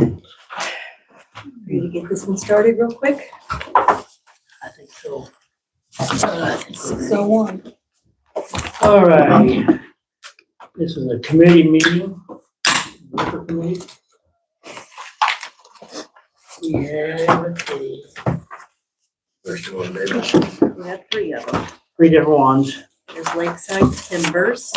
Ready to get this one started real quick? I think so. So one. All right. This is a committee meeting. Liquor committee. Yeah, let's see. First one, baby. We have three of them. Three different ones. There's Lakeside Timbers.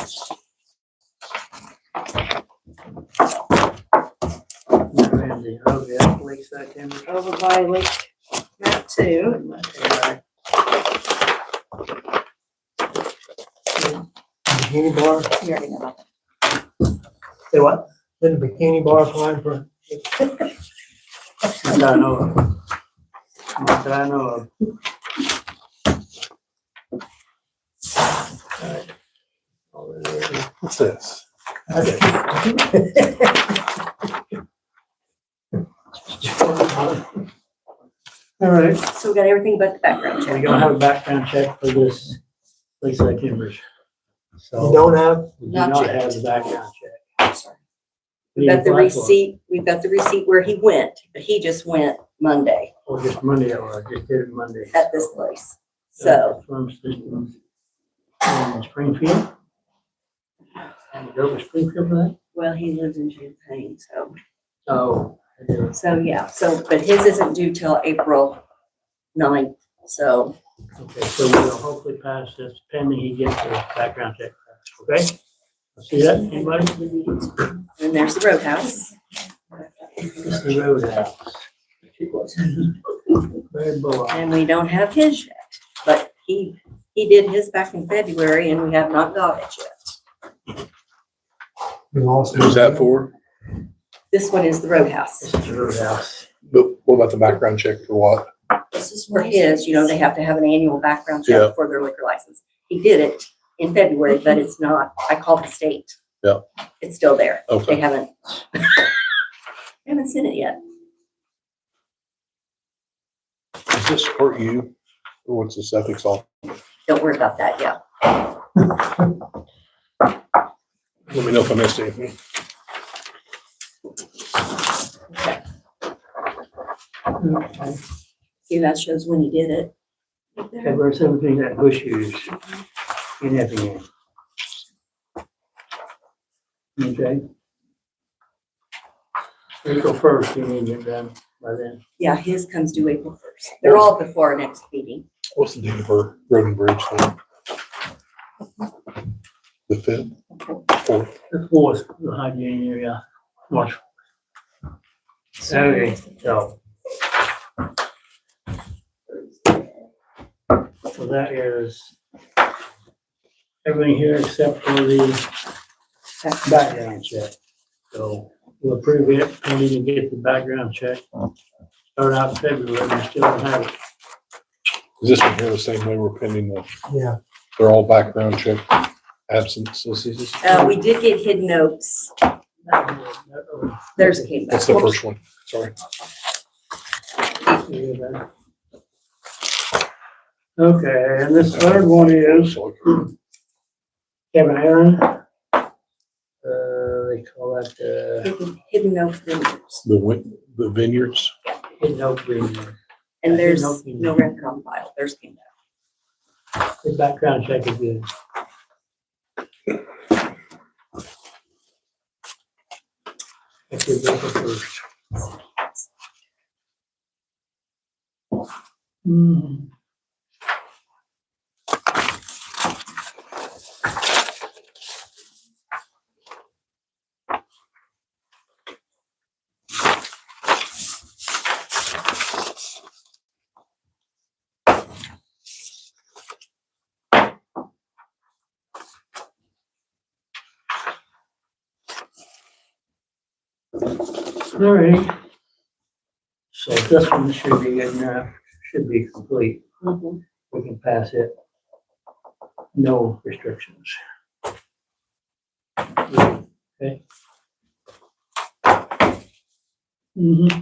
Ramsey, oh yeah, Lakeside Timber. Over by Lake Mount 2. Bikini bar, You already know about Say what? then the bikini bar fine for, Not that I know of. Not that I know of. Alright. Over there. What's this? All right, that. So we got everything but the background we check. don't have a background check for this Lakeside Timbers. So you don't have, we do Not not yet. have the background check. Sorry. We've got the receipt, we've got the receipt where he went, but he just went Monday Or just Monday, or I just did it Monday. at this place. So, Farm Systems in Springfield. And you go to Springfield for that? well, he lives in Champaign, so. Oh. I do. So, yeah, but his isn't due till April 9th, so. Okay, so we'll hopefully pass this pending he gets the background check. Okay? See that, anybody? And there's the roadhouse. This is the roadhouse. Very bold. And we don't have his yet, but he did his back in February and we have not got it yet. we lost. Who's that for? This one is the roadhouse. This is the roadhouse. But what about the background check for what? This is for his, they have to have an annual background Yeah. check for their liquor license. He did it in February, but it's not, I called the state. Yeah. It's still there. They Okay. haven't seen it yet. Does this hurt you? Or what's this ethics all? Don't worry about that yet. Let me know if I missed anything. Okay. See, that shows when he did it. Right there. February 17th at Bush Hughes in Effingham. Okay. April 1st, you need it done by then. Yeah, his comes due April 1st. They're all before our next meeting. What's the date of our road and bridge thing? The 5th? 4th? The fourth, the hygiene area, March. Okay, so. So that is everything here except for the background check. So we'll approve it, and we can get the background check. Start out in February, we still don't have it. Is this one here the same way we're pending the, Yeah, they're all background check absences? We did get hidden notes. There's came back. That's the first one, sorry. Okay, and this third one is Kevin Aaron. They call that, Hidden note vendors. The vineyards? hidden oak vineyard. And there's no record on file. There's came back. The background check is good. That's your April 1st. Hmm. All right. So this one should be good enough, should be complete. Mhm. We can pass it. No restrictions. Okay. Mm-hmm.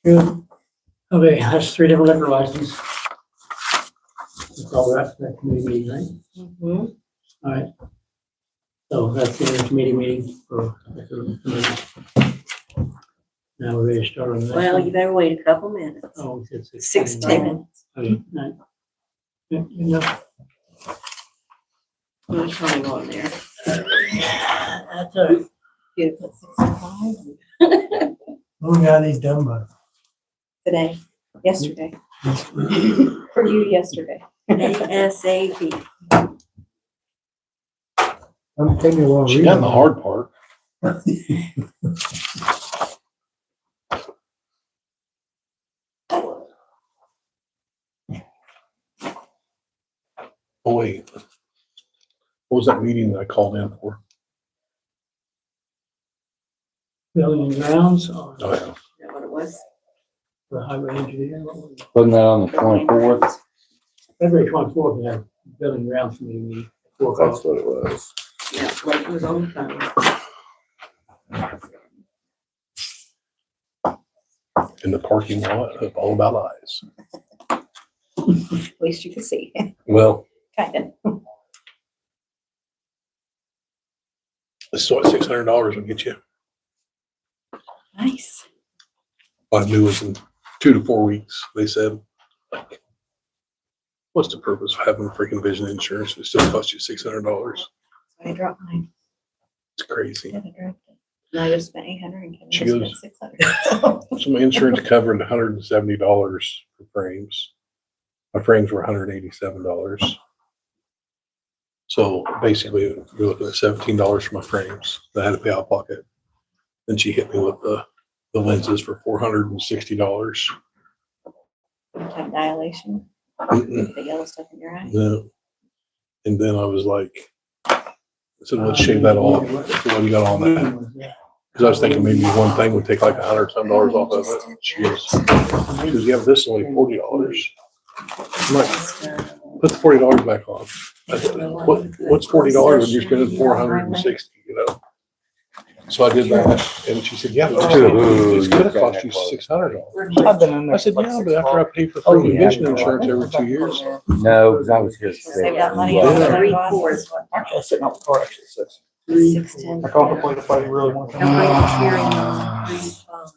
Good. Okay, that's 3 different liquor licenses. That's all that's that committee meeting, right? Mhm. All right. So that's the end of the committee meeting for liquor committee. Now we're ready to start on the next Well, one. you better wait a couple minutes. Oh, it's 16. Okay, right. Yeah, enough. There's time on there. That's all right. You put 65 When we got these done by? today, yesterday. For you, yesterday. ASAP. I'm taking a while. She done the hard part. Oh, wait. What was that meeting that I called in for? Building and grounds or Oh, yeah. Is that what it was? the highway engineer. What was it? Wasn't that on the 24th? February 24th, we have building and grounds committee meeting. 4 o'clock. That's what it was. Yeah, Blake was on the phone. In the parking lot of All About Eyes. At least you can see, Well, kind of. it's what $600 will get you. Nice. I knew it was in 2 to 4 weeks. They said, like, what's the purpose of having freaking vision insurance? It still costs you $600. So I dropped mine. It's crazy. Yeah, I dropped it. And I just spent 800 and Kevin She just goes- spent 600. So So my insurance covered $170 for frames. My frames were $187. So basically, you're looking at $17 for my frames that I had to pay out of pocket. Then she hit me with the lenses for $460. Time dilation, Mm-mm, the yellow stuff in your eye. no. And then I was like, I said, let's shave that off. So what do you got on that? Because I was thinking maybe one thing would take like $100 some off of it. She goes, yeah, this is only $40. I'm like, put the $40 back on. I said, what's $40 when you're spending $460, you know? So I did that, and she said, yeah, but it's gonna cost you $600. I've been in I said, yeah, but after I pay for Oh, free yeah. vision insurance every 2 years. No, because I was here. Save that money. Well, Three, 4 is what. Actually, I was sitting out the car, actually, 6. 610. I contemplated if I really want to. Nobody cheering on 3, 5.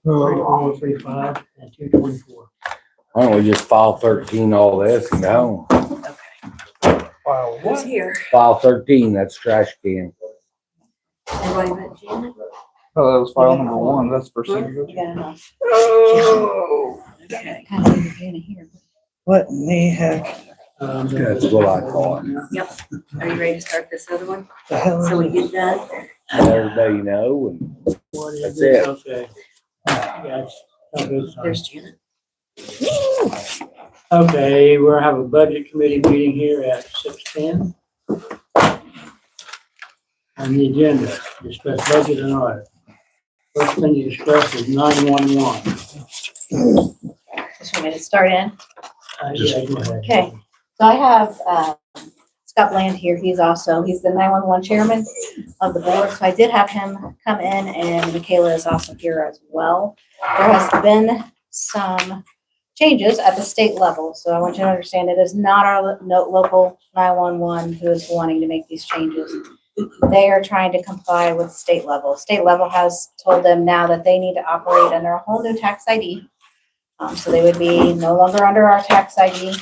34, 35, and 224. Why don't we just file 13, all this, and go? Wow, Who's here? File 13, that's trash can. Everybody met Janet? Oh, that was file number 1, that's for signature. You got enough. Oh, Okay. Kind of needed Jenna here. what in the heck? That's what I call it. Yep. Are you ready to start this other one? The hell is So we it? get done? Everybody know, and What is That's it? it. Okay. Yes. Okay, sorry. There's Janet. Okay, we'll have a budget committee meeting here at 6:10. On the agenda, discuss budget and audit. First thing you discuss is 911. Just want me to start in. Yeah, go ahead. Okay. So I have Scott Bland here. He's the 911 chairman of the board. So I did have him come in, and Michaela is also here as well. There has been some changes at the state level. So I want you to understand it is not our local 911 who is wanting to make these changes. They are trying to comply with state level. State level has told them now that they need to operate under a whole new tax ID. So they would be no longer under our tax ID.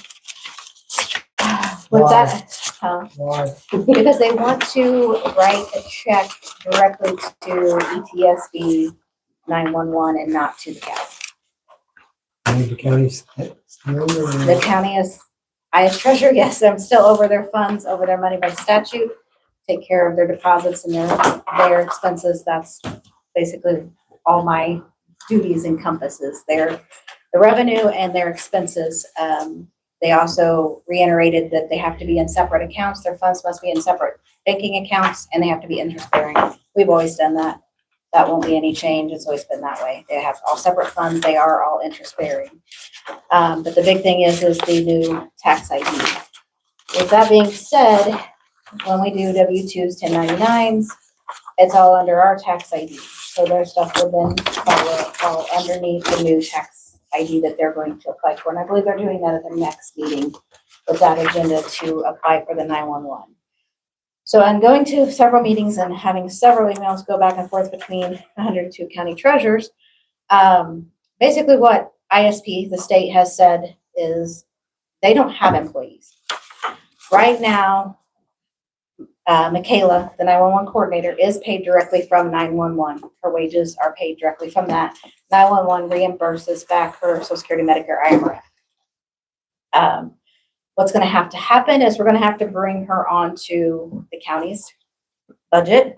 With that, Why? because they want to write a check directly to ETSB 911 and not to the county. The county's still, The county is, I as treasurer, yes, I'm still over their funds, over their money by statute, take care of their deposits and their expenses. That's basically all my duties encompasses the revenue and their expenses. They also reiterated that they have to be in separate accounts. Their funds must be in separate banking accounts and they have to be interest bearing. We've always done that. That won't be any change. It's always been that way. They have all separate funds. They are all interest bearing. But the big thing is the new tax ID. With that being said, when we do W-2s, 1099s, it's all under our tax ID. So their stuff will then fall underneath the new tax ID that they're going to apply for. And I believe they're doing that at their next meeting with that agenda to apply for the 911. So I'm going to several meetings and having several emails go back and forth between 102 county treasurers. Basically what ISP, the state, has said is they don't have employees. Right now, Michaela, the 911 coordinator, is paid directly from 911. Her wages are paid directly from that. 911 reimburses back her Social Security, Medicare, IMRF. What's going to have to happen is we're going to have to bring her onto the county's budget,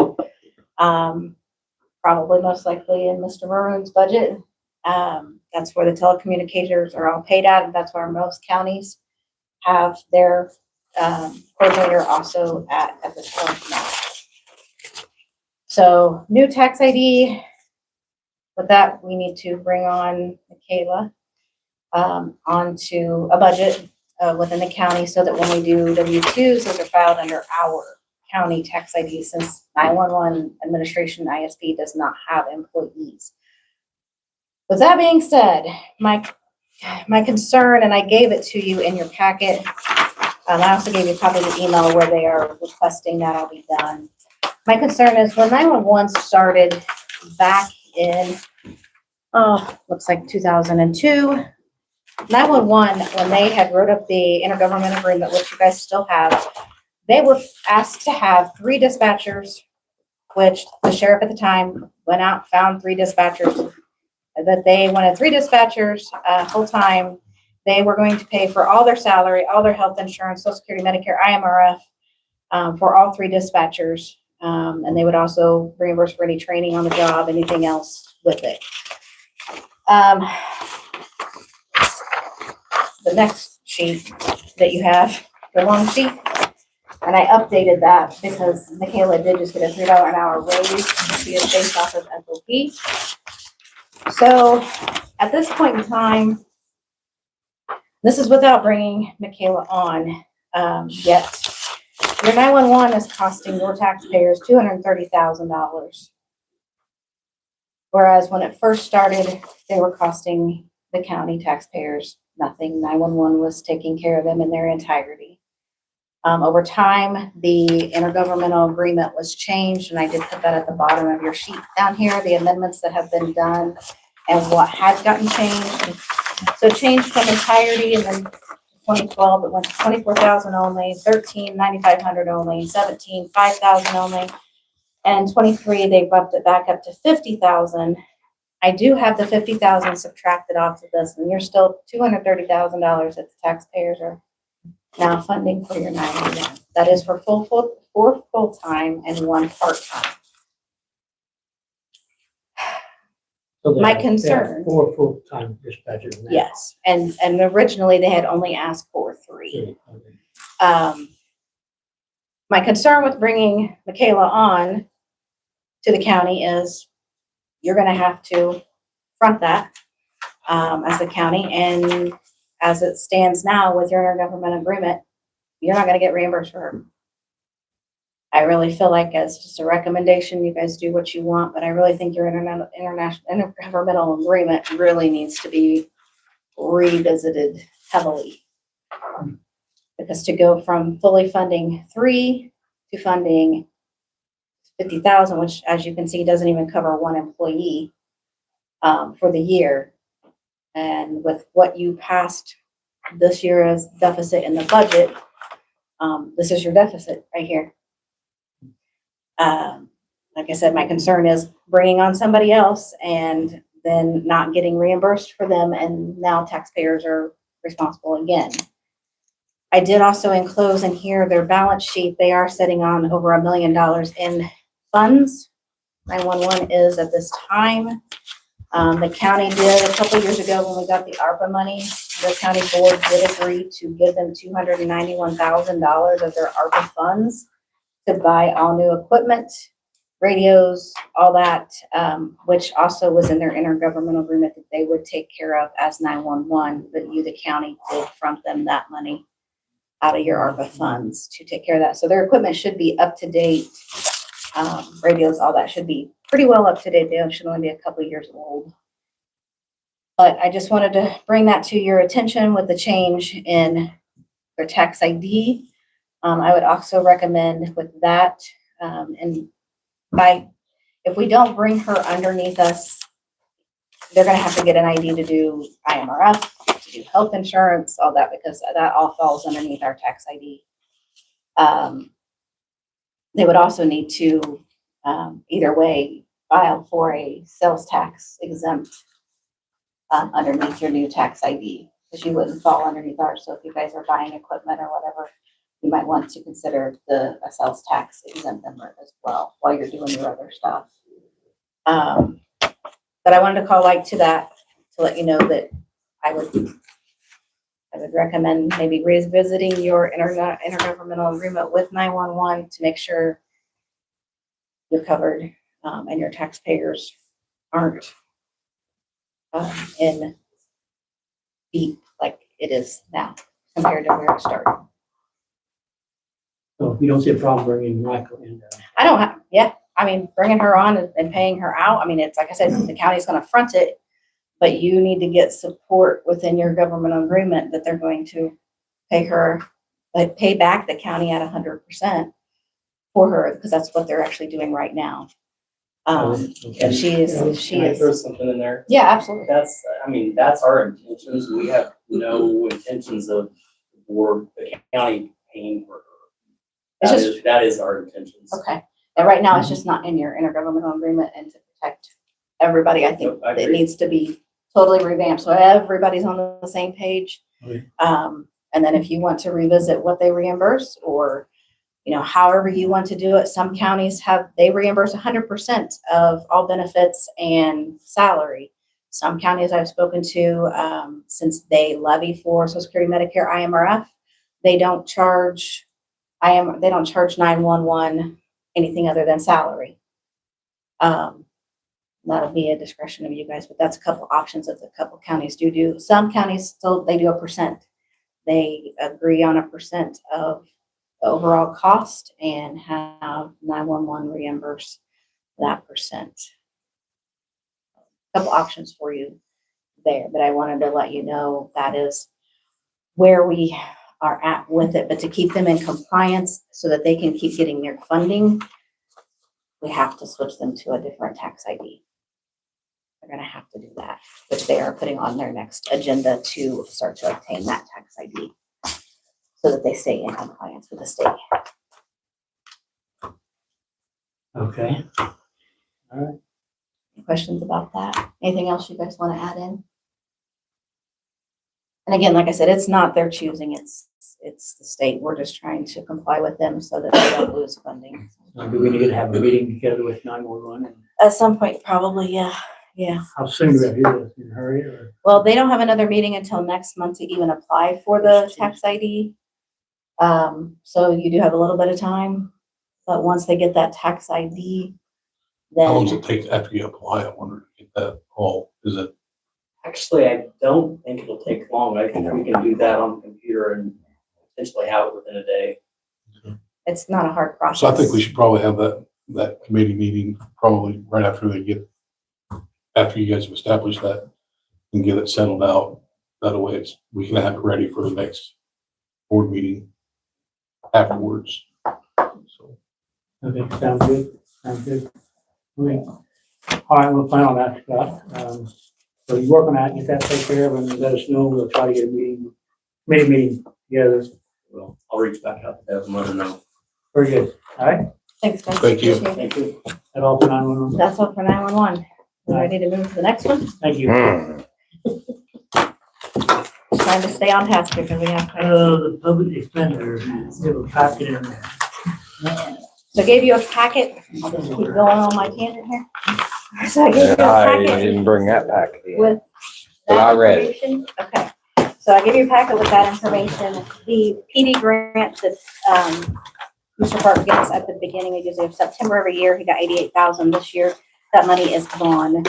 probably most likely in Mr. Maroon's budget. That's where the telecommunicators are all paid at, and that's where most counties have their coordinator also at this point now. So new tax ID. With that, we need to bring on Michaela onto a budget within the county so that when we do W-2s, those are filed under our county tax ID since 911 administration ISP does not have employees. With that being said, my concern, and I gave it to you in your packet, I also gave you a copy of the email where they are requesting that all be done. My concern is when 911 started back in, looks like 2002, 911, when they had wrote up the intergovernmental agreement, which you guys still have, they were asked to have 3 dispatchers, which the sheriff at the time went out, found 3 dispatchers, that they wanted 3 dispatchers full time. They were going to pay for all their salary, all their health insurance, Social Security, Medicare, IMRF, for all 3 dispatchers. And they would also reimburse for any training on the job, anything else with it. The next sheet that you have, the long sheet, and I updated that because Michaela did just get a $3 an hour raise to be based off of FOP. So at this point in time, this is without bringing Michaela on yet. Your 911 is costing your taxpayers $230,000. Whereas when it first started, they were costing the county taxpayers nothing. 911 was taking care of them in their entirety. Over time, the intergovernmental agreement was changed, and I did put that at the bottom of your sheet down here, the amendments that have been done and what has gotten changed. So changed from entirety, and then 2012, it went to 24,000 only, 13, 9,500 only, 17, 5,000 only, and 23, they bumped it back up to 50,000. I do have the 50,000 subtracted off of this, and you're still $230,000 that the taxpayers are now funding for your 911. That is for full-time and 1 part-time. So they My have concern- 4 full-time dispatchers now. Yes, and originally they had only asked for 3. Okay. My concern with bringing Michaela on to the county is you're going to have to front that as the county, and as it stands now with your intergovernmental agreement, you're not going to get reimbursed for her. I really feel like as just a recommendation, you guys do what you want, but I really think your intergovernmental agreement really needs to be revisited heavily. Because to go from fully funding 3 to funding 50,000, which as you can see, doesn't even cover 1 employee for the year. And with what you passed this year as deficit in the budget, this is your deficit right here. like I said, my concern is bringing on somebody else and then not getting reimbursed for them, and now taxpayers are responsible again. I did also enclose in here their balance sheet. They are sitting on over $1 million in funds. 911 is at this time. The county did a couple years ago when we got the ARPA money, the county board did agree to give them $291,000 of their ARPA funds to buy all new equipment, radios, all that, which also was in their intergovernmental agreement that they would take care of as 911, but you, the county, did front them that money out of your ARPA funds to take care of that. So their equipment should be up to date. Radios, all that should be pretty well up to date. They should only be a couple of years old. But I just wanted to bring that to your attention with the change in their tax ID. I would also recommend with that, if we don't bring her underneath us, they're gonna have to get an ID to do IMRF, to do health insurance, all that, because that all falls underneath our tax ID. They would also need to, either way, file for a sales tax exempt underneath your new tax ID, because you wouldn't fall underneath ours. So if you guys are buying equipment or whatever, you might want to consider a sales tax exempt number as well while you're doing your other stuff. But I wanted to call light to that to let you know that I would recommend maybe revisiting your intergovernmental agreement with 911 to make sure you're covered and your taxpayers aren't in deep like it is now compared to where it started. So you don't see a problem bringing Michael in. I don't have, yeah, I mean, bringing her on and paying her out. I mean, it's like I said, the county's going to front it, but you need to get support within your governmental agreement that they're going to pay her, like pay back the county at 100% for her, because that's what they're actually doing right now. And she Can I throw is, something in there? yeah, absolutely. That's our intentions. We have no intentions of the board, the county paying for her. It's That is our intentions. Okay. And right now it's just not in your intergovernmental agreement, and to protect everybody, I think Nope, I it agree. needs to be totally revamped. So everybody's on the same page. Okay. And then if you want to revisit what they reimburse, or, you know, however you want to do it, some counties they reimburse 100% of all benefits and salary. Some counties I've spoken to, since they levy for Social Security, Medicare, IMRF, they don't charge 911 anything other than salary. That'll be a discretion of you guys, but that's a couple options that a couple counties do. Some counties still, they do a percent. They agree on a percent of the overall cost and have 911 reimburse that percent. A couple options for you there, but I wanted to let you know that is where we are at with it. But to keep them in compliance so that they can keep getting their funding, we have to switch them to a different tax ID. They're going to have to do that, which they are putting on their next agenda to start to obtain that tax ID so that they stay in compliance with the state. Okay. All right. Any questions about that? Anything else you guys want to add in? And again, like I said, it's not their choosing, it's the state. We're just trying to comply with them so that they don't lose funding. Do we need to have a meeting together with 911? At some point, probably, yeah. How soon do we have to do this? In a hurry or? Well, they don't have another meeting until next month to even apply for the tax ID. So you do have a little bit of time, but once they get that tax ID, How long does then it take after you apply? I wonder to get that all, is it? Actually, I don't think it'll take long. I think we can do that on the computer and potentially have it within a day. it's not a hard process. So I think we should probably have that committee meeting probably right after you guys have established that and get it settled out. That way we can have it ready for the next board meeting afterwards. So. Okay, sounds good. Okay. All right, we'll plan on that, Scott. So you work on that, get that taken care of, and let us know. We'll try to get a committee meeting together. Well, I'll reach back out to them and let them know. Very good. All right. Thanks, guys. Thank you. Appreciate it. Thank you. That all for 911? That's all for 911. We ready to move to the next one? Thank you. Hmm. Trying to stay on task because we have. The public defender, little packet in there. So I gave you a packet. I'll just keep going on my tangent here. So I gave you a I packet didn't bring that packet in. with But that I read it. information. Okay. So I gave you a packet with that information. The PD grant that, Mr. Park gets at the beginning, usually of September every year, he got 88,000 this year. That money is gone.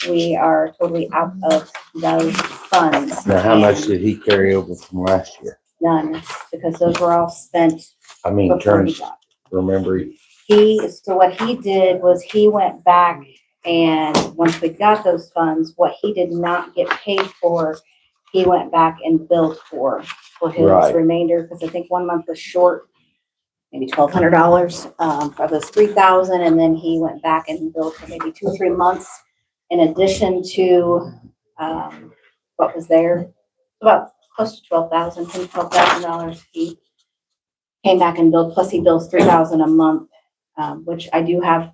We are totally out of those funds. Now, how much and did he carry over from last year? None, because those were all spent I mean, before he turns, got. remember, So what he did was he went back and once we got those funds, what he did not get paid for, he went back and billed for his Right. remainder, because I think 1 month was short, maybe $1,200, for those 3,000, and then he went back and billed for maybe 2 or 3 months in addition to, what was there, about close to $12,000 he came back and billed, plus he bills 3,000 a month, which I do have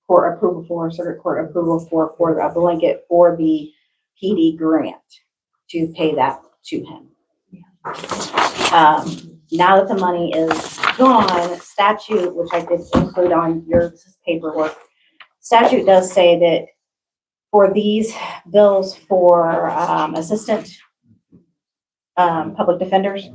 court approval for, circuit court approval for a blanket for the PD grant to pay that to him. Now that the money is gone, statute, which I did include on your paperwork, statute does say that for these bills for assistant public defenders,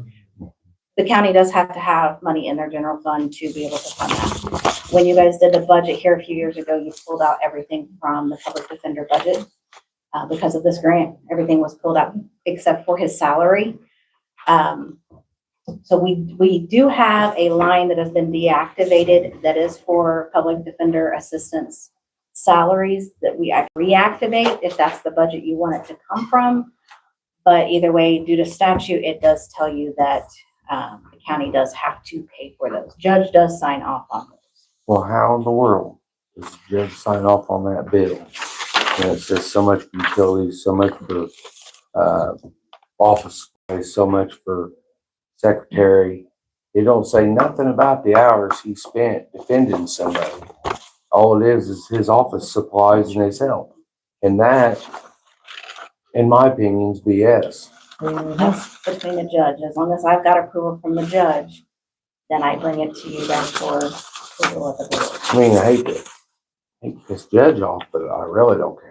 the county does have to have money in their general fund to be able to fund that. When you guys did the budget here a few years ago, you pulled out everything from the public defender budget. Because of this grant, everything was pulled out except for his salary. So we do have a line that has been deactivated that is for public defender assistance salaries that we reactivate if that's the budget you want it to come from. But either way, due to statute, it does tell you that the county does have to pay for those. Judge does sign off on those. well, how in the world does the judge sign off on that bill? And it says so much for utilities, so much for, office space, so much for secretary. It don't say nothing about the hours he spent defending somebody. All it is his office supplies and his help. And that, in my opinion, is BS. That's between the judge. As long as I've got approval from the judge, then I bring it to you guys for approval of the board. I mean, I hate to piss judge off, but I really don't care.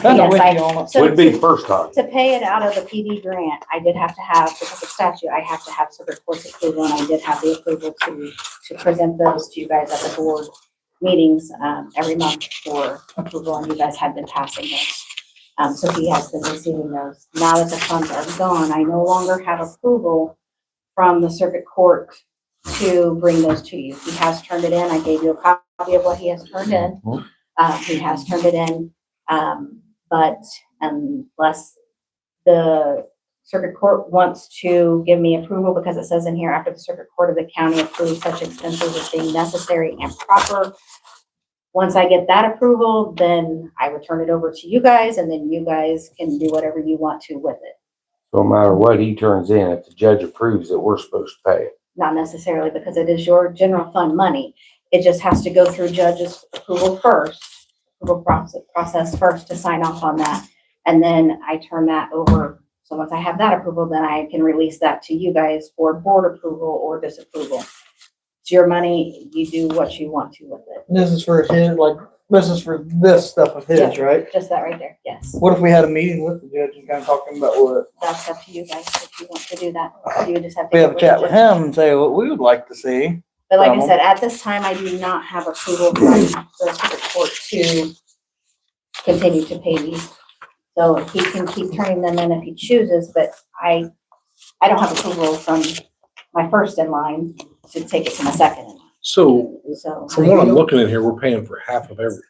Yes, Would be the first time. to pay it out of the PD grant, I did have to have, because of statute, I have to have circuit court's approval, and I did have the approval to present those to you guys at the board meetings, every month for approval, and you guys have been passing those. So he has been receiving those. Now that the funds are gone, I no longer have approval from the circuit court to bring those to you. He has turned it in. I gave you a copy of what he has turned in. He has turned it in, but unless the circuit court wants to give me approval, because it says in here, after the circuit court of the county approves such expenses as being necessary and proper. Once I get that approval, then I would turn it over to you guys, and then you guys can do whatever you want to with it. No matter what he turns in, if the judge approves it, we're supposed to pay it. Not necessarily, because it is your general fund money. It just has to go through judge's approval first, approval process first to sign off on that. And then I turn that over. So once I have that approval, then I can release that to you guys for board approval or disapproval. It's your money. You do what you want to with it. This is for his, like, this is for this stuff of his, right? Just that right there. Yes. What if we had a meeting with the judge and kind of talking about what? That's up to you guys if you want to do that. You just have to. We have get a chat the with judge. him and say what we would like to see. But like I said, at this time, I do not have approval from the circuit court to continue to pay these. So he can keep turning them in if he chooses, but I don't have approval from my first in line to take it to my second in line. So So from what I'm looking at here, we're paying for half of everything.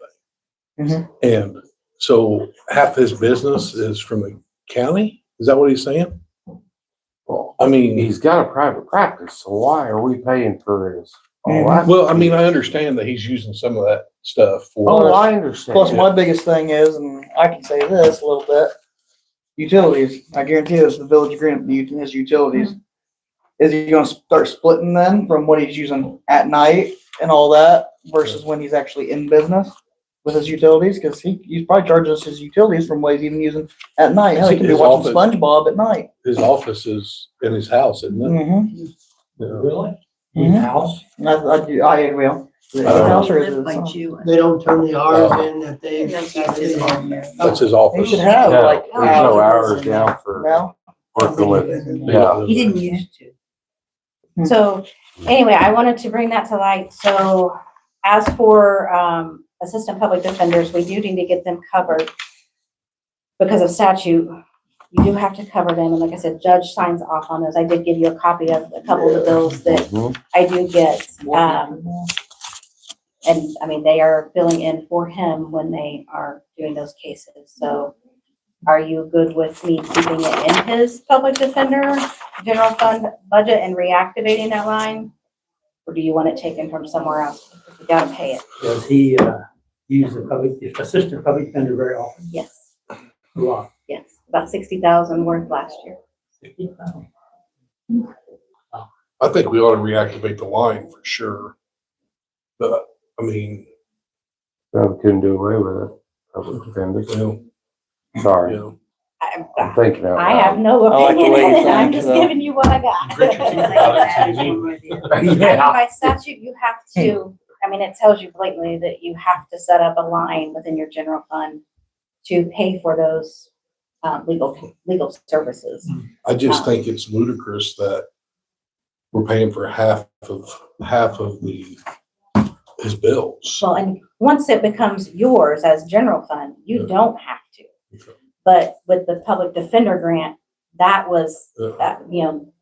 Mhm. And so half his business is from the county? Is that what he's saying? Well, I mean, he's got a private practice, so why are we paying for his? all that? well, I mean, I understand that he's using some of that stuff for, Oh, I understand. Plus, my biggest thing is, and I can say this a little bit, utilities. I guarantee this, the village agreement, his utilities. Is he gonna start splitting then from what he's using at night and all that versus when he's actually in business with his utilities, because he probably charges his utilities from what he's even using at night. Hell, he can be His watching office- SpongeBob at night. His office is in his house, isn't it? Mm-hmm. Yeah. Really? Mhm. House? I will. They His Uh, house or Live his by son? June. don't turn the hours in that they. That's his office. That's his He office. should have Yeah, like there's no hours down for now. working with, yeah. He didn't used to. So anyway, I wanted to bring that to light. So as for assistant public defenders, we do need to get them covered because of statute. You do have to cover them. And like I said, judge signs off on those. I did give you a copy of a couple of the bills that Mhm. I do get. And I mean, they are filling in for him when they are doing those cases. So are you good with me keeping it in his public defender general fund budget and reactivating that line? Or do you want it taken from somewhere else? You gotta pay it. Does he, use the assistant public defender very often? Yes, A lot. yes, about 60,000 worth last year. I think we ought to reactivate the line for sure. But, I mean, Probably couldn't do away with it. Public defenders. you know, Sorry, I I'm thinking out I have loud. no I like the opinion way in you it. I'm think, just so. giving you what I got. Grit your teeth out and say, I mean, Yeah. by statute, you have to, I mean, it tells you blatantly that you have to set up a line within your general fund to pay for those legal services. I just think it's ludicrous that we're paying for half of his bills. Well, and once it becomes yours as general fund, you Yeah. don't have to. Okay. But with the public defender grant, that was,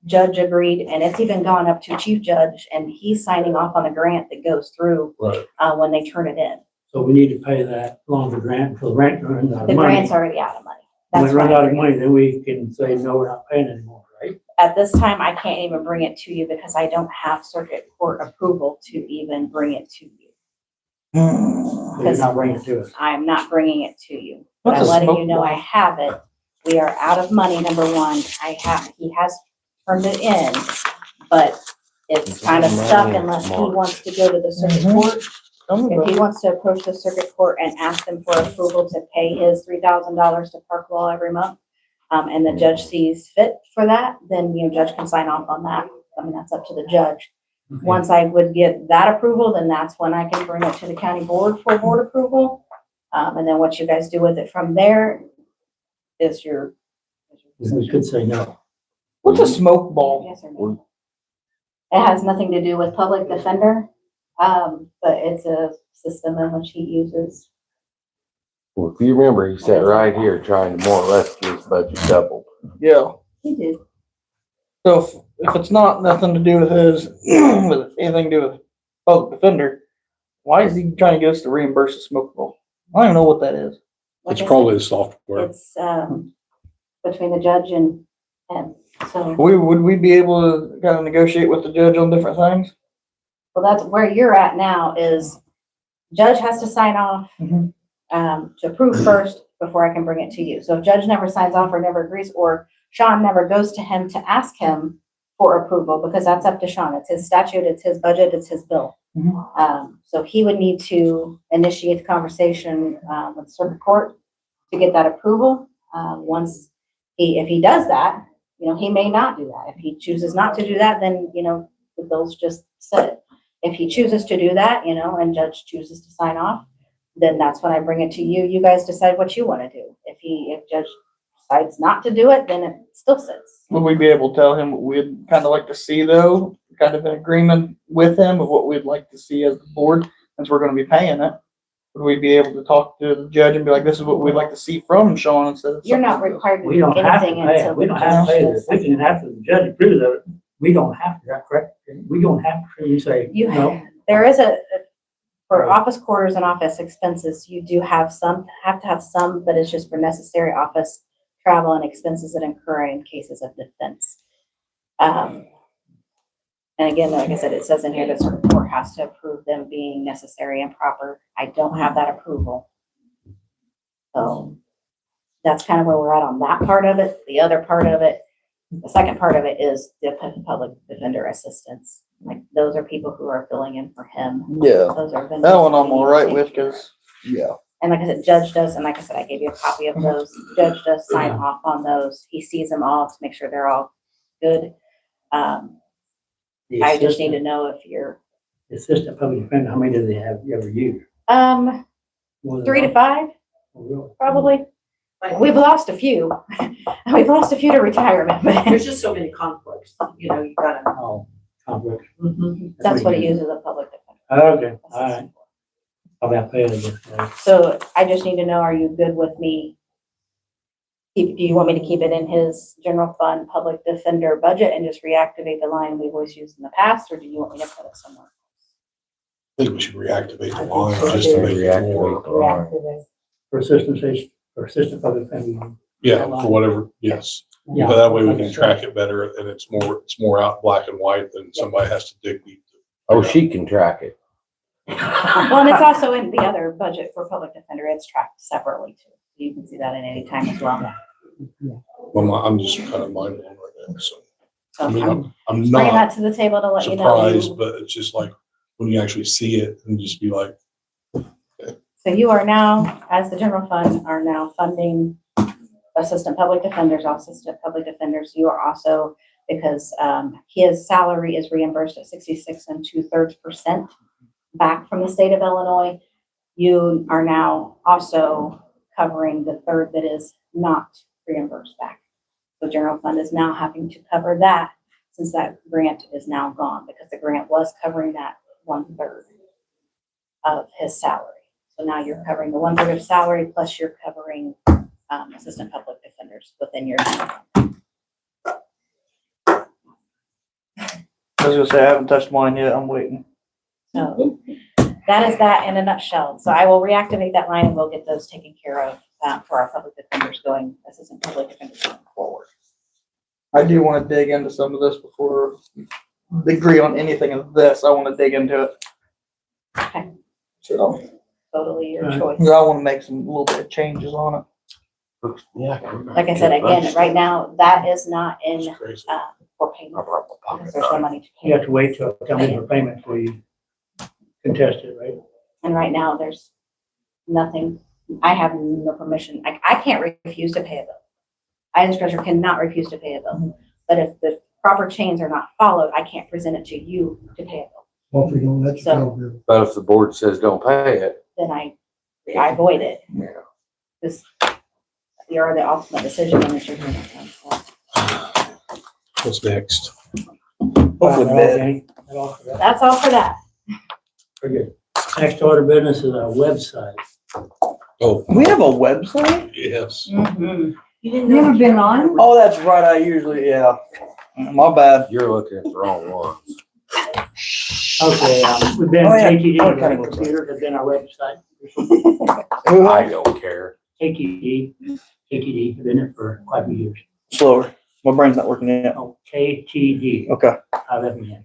judge agreed, and it's even gone up to chief judge, and he's signing off on the grant that goes through Right. when they turn it in. So we need to pay that longer grant until the grant runs out The of money. grant's already out of money. When That's it runs out of right. money, then we can say, no, we're not paying anymore, right? At this time, I can't even bring it to you because I don't have circuit court approval to even bring it to you. So you're not bringing it to us. I'm not bringing it to you. But What's I'm a letting you smoke know I bomb? have it. We are out of money, number one. He has turned it in, but it's kind of stuck unless he wants to go to the circuit Mhm. court. If he wants to approach the circuit court and ask them for approval to pay his $3,000 to Park Law every month, and the judge sees fit for that, then, judge can sign off on that. I mean, that's up to the judge. Okay. Once I would get that approval, then that's when I can bring it to the county board for board approval. And then what you guys do with it from there is your We could say no. What's a smoke ball? yes or no. It has nothing to do with public defender, but it's a system in which he uses. Well, if you remember, he sat right here trying to more or less get his budget doubled. Yeah. He did. So if it's not nothing to do with his, with anything to do with public defender, why is he trying to get us to reimburse the smoke ball? I don't even know what that is. Like It's I probably said, the software. It's, between the judge and so, Would we be able to kind of negotiate with the judge on different things? well, that's where you're at now is judge has to sign off, Mhm. to approve first before I can bring it to you. So if judge never signs off or never agrees, or Sean never goes to him to ask him for approval, because that's up to Sean. It's his statute, it's his budget, it's his bill. So he would need to initiate the conversation, with the circuit court to get that approval. If he does that, he may not do that. If he chooses not to do that, then, the bill's just set. If he chooses to do that, and judge chooses to sign off, then that's when I bring it to you. You guys decide what you want to do. If judge decides not to do it, then it still sits. Would we be able to tell him what we'd kind of like to see though? Kind of an agreement with him of what we'd like to see as the board, since we're gonna be paying it? Would we be able to talk to the judge and be like, this is what we'd like to see from Sean instead of? You're not something else? required to We do don't have to anything pay until. it. We the don't have to pay judge this. We can, after the judge approves of it, we don't have to, is that correct? We don't have to, you say, no. There is for office quarters and office expenses, you do have to have some, but it's just for necessary office travel and expenses that incur in cases of defense. And again, like I said, it says in here that circuit court has to approve them being necessary and proper. I don't have that approval. So that's kind of where we're at on that part of it. The other part of it, the second part of it is the public defender assistance. Like, those are people who are filling in for him. Yeah, Those are vendors. that one I'm all right with, cause, yeah. And like I said, Judge does, and like I said, I gave you a copy of those. Judge does sign off on those. He sees them all to make sure they're all good. The I just need to assistant- know if you're, the Assistant public defender, how many do they have every year? um, More than 3 to one? 5, Oh, really? probably. We've lost a few. We've lost a few to retirement, but There's just so many conflicts, you know, you gotta. Oh, conflict. that's what he uses a public defender. Okay, all right. Probably have to pay it again. Yeah. So I just need to know, are you good with me? Do you want me to keep it in his general fund public defender budget and just reactivate the line we've always used in the past, or do you want me to put it somewhere? I think we should reactivate the line so. just to make it Reactivate more, the line. Reactivate. For assistant public defender. yeah, for whatever, yes. Yeah. But that way we can track it better and it's more out black and white than somebody has to dig deep. Oh, she can track it. Well, and it's also in the other budget for public defender. It's tracked separately too. You can see that at any time as well. Well, I'm just kind of mind blown right now, so. So I mean, I'm I'm bringing not that to the table to let you know. surprised, but it's just like, when you actually see it and just be like, So you are now, as the general fund, are now funding assistant public defenders, all assistant public defenders. You are also, because his salary is reimbursed at 66 2/3% back from the state of Illinois. You are now also covering the third that is not reimbursed back. The general fund is now having to cover that, since that grant is now gone, because the grant was covering that 1/3 of his salary. So now you're covering the 1/3 of salary, plus you're covering assistant public defenders within your general fund. I was gonna say, I haven't touched mine yet, I'm waiting. So that is that in a nutshell. So I will reactivate that line and we'll get those taken care of for our public defenders going, assistant public defenders going forward. I do wanna dig into some of this before we agree on anything of this, I wanna dig into it. Okay. So, Totally your Right. choice. I wanna make some little bit of changes on it. Yeah. Like I said, again, right now, that is not in it's crazy. for payment, because there's no money to You have pay. to wait till it comes in for payment before you contest it, right? And right now, there's nothing, I have no permission, I can't refuse to pay a bill. I as treasurer cannot refuse to pay a bill, but if the proper chains are not followed, I can't present it to you to pay a bill. Hopefully don't let you So- go. But if the board says don't pay it, Then I void it. yeah. This, you're the ultimate decision on your general fund. What's next? Hopefully bid. That all for that. That's all for that. Very good. Next order of business is our website. Oh, We have a website? yes. Mm-hmm. You Never been on? Oh, that's right, I usually, yeah. My bad. You're looking at the wrong ones. Okay, we've been, Oh, yeah. ATD, What kind of website? computers have been our website. I don't care. ATD have been it for quite a few years. Slower. My brain's not working yet. Oh, KTD, Okay. how that began.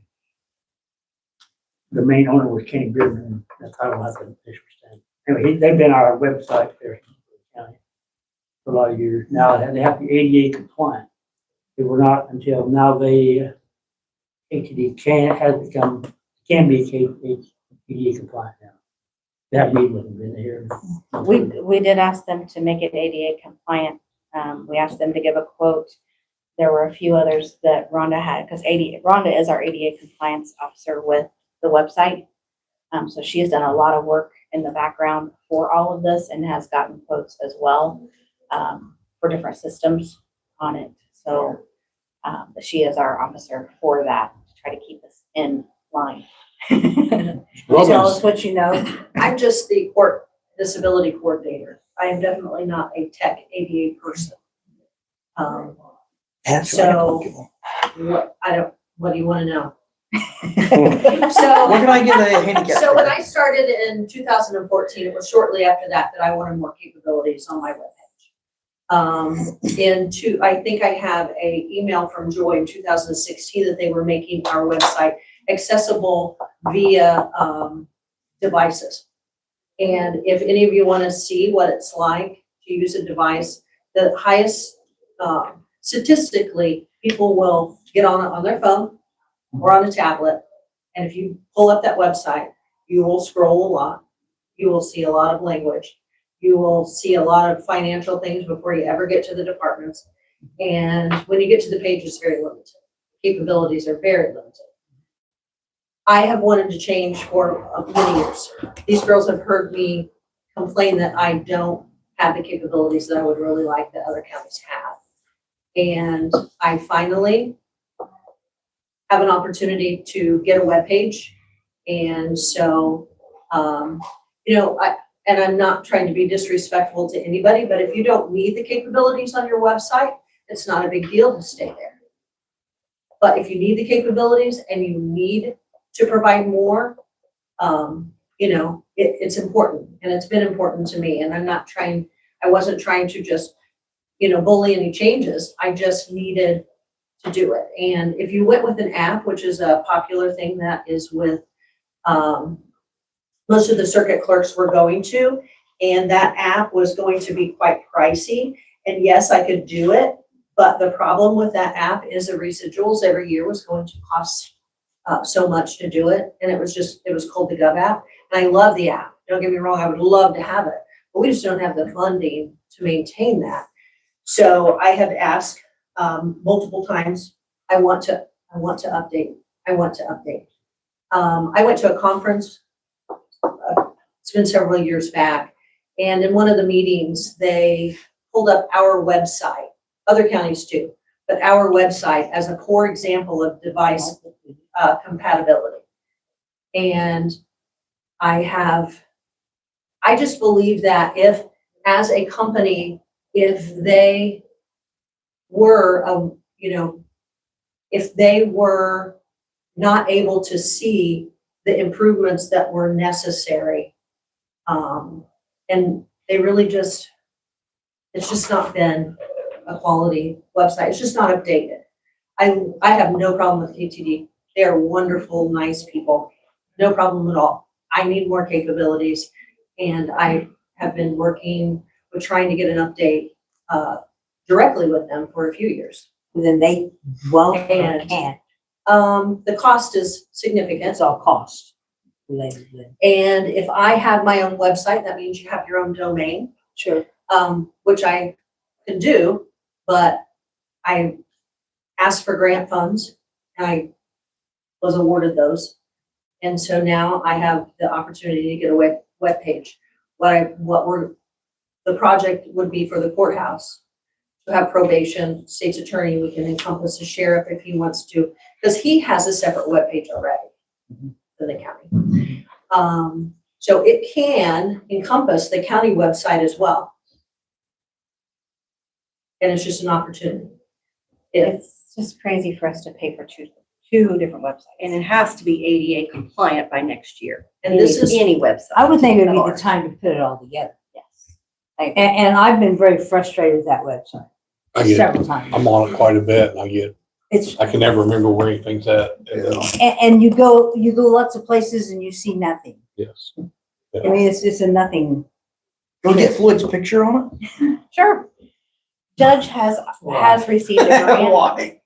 The main owner was Kenny Goodman, that's how I the official stand. Anyway, they've been our website there in the county for a lot of years. Now they have to be ADA compliant. They were not until now. ATD can be ADA compliant now. They have meeting with them in here. We did ask them to make it ADA compliant. We asked them to give a quote. There were a few others that Rhonda had, because Rhonda is our ADA compliance officer with the website. So she has done a lot of work in the background for all of this and has gotten quotes as well for different systems on it. So she is our officer for that, to try to keep us in line. Tell us what you know. I'm just the disability coordinator. I am definitely not a tech ADA person. So what do you want to know? Where So, can I get a handicap? so when I started in 2014, it was shortly after that I wanted more capabilities on my webpage. I think I have an email from Joy in 2016 that they were making our website accessible via devices. And if any of you want to see what it's like to use a device, the highest, statistically, people will get on it on their phone or on a tablet And if you pull up that website, you will scroll a lot. You will see a lot of language. You will see a lot of financial things before you ever get to the departments. And when you get to the page, it's very limited. Capabilities are very limited. I have wanted to change for many years. These girls have heard me complain that I don't have the capabilities that I would really like that other counties have. And I finally have an opportunity to get a webpage. And so, and I'm not trying to be disrespectful to anybody, but if you don't need the capabilities on your website, it's not a big deal to stay there. But if you need the capabilities and you need to provide more, it's important, and it's been important to me. And I wasn't trying to just, bully any changes. I just needed to do it. And if you went with an app, which is a popular thing that is with, most of the circuit clerks were going to, and that app was going to be quite pricey. And yes, I could do it, but the problem with that app is the residuals every year was going to cost so much to do it. And it was called the Gov app. And I love the app. Don't get me wrong, I would love to have it, but we just don't have the funding to maintain that. So I have asked multiple times, I want to update. I went to a conference, it's been several years back, and in one of the meetings, they pulled up our website, other counties too, but our website as a core example of device compatibility. And I just believe that if, as a company, if they were, if they were not able to see the improvements that were necessary, and they really it's just not been a quality website. It's just not updated. I have no problem with KTD. They are wonderful, nice people. No problem at all. I need more capabilities, and I have been working with trying to get an update directly with them for a few years. Then they won't or And- can't. The cost is significant. It's all cost related. And if I have my own website, that means you have your own domain, Sure. which I can do, but I asked for grant funds. And I was awarded those. And so now I have the opportunity to get a web page. The project would be for the courthouse to have probation, state's attorney, we can encompass the sheriff if he wants to, because he has a separate web page already for the county. So it can encompass the county website as well. And it's just an opportunity. It's just crazy for us to pay for two different websites. And it has to be ADA compliant by next year. And this is, Any website. I would think it would be the time to put it all together. Yes. And I've been very frustrated with that website I get, several times. I'm on it quite a bit, and It's, I can never remember where anything's at. and you go lots of places and you see nothing. Yes. I mean, it's just a nothing. Go get Floyd's picture on Sure. Judge has received a it? grant. Why?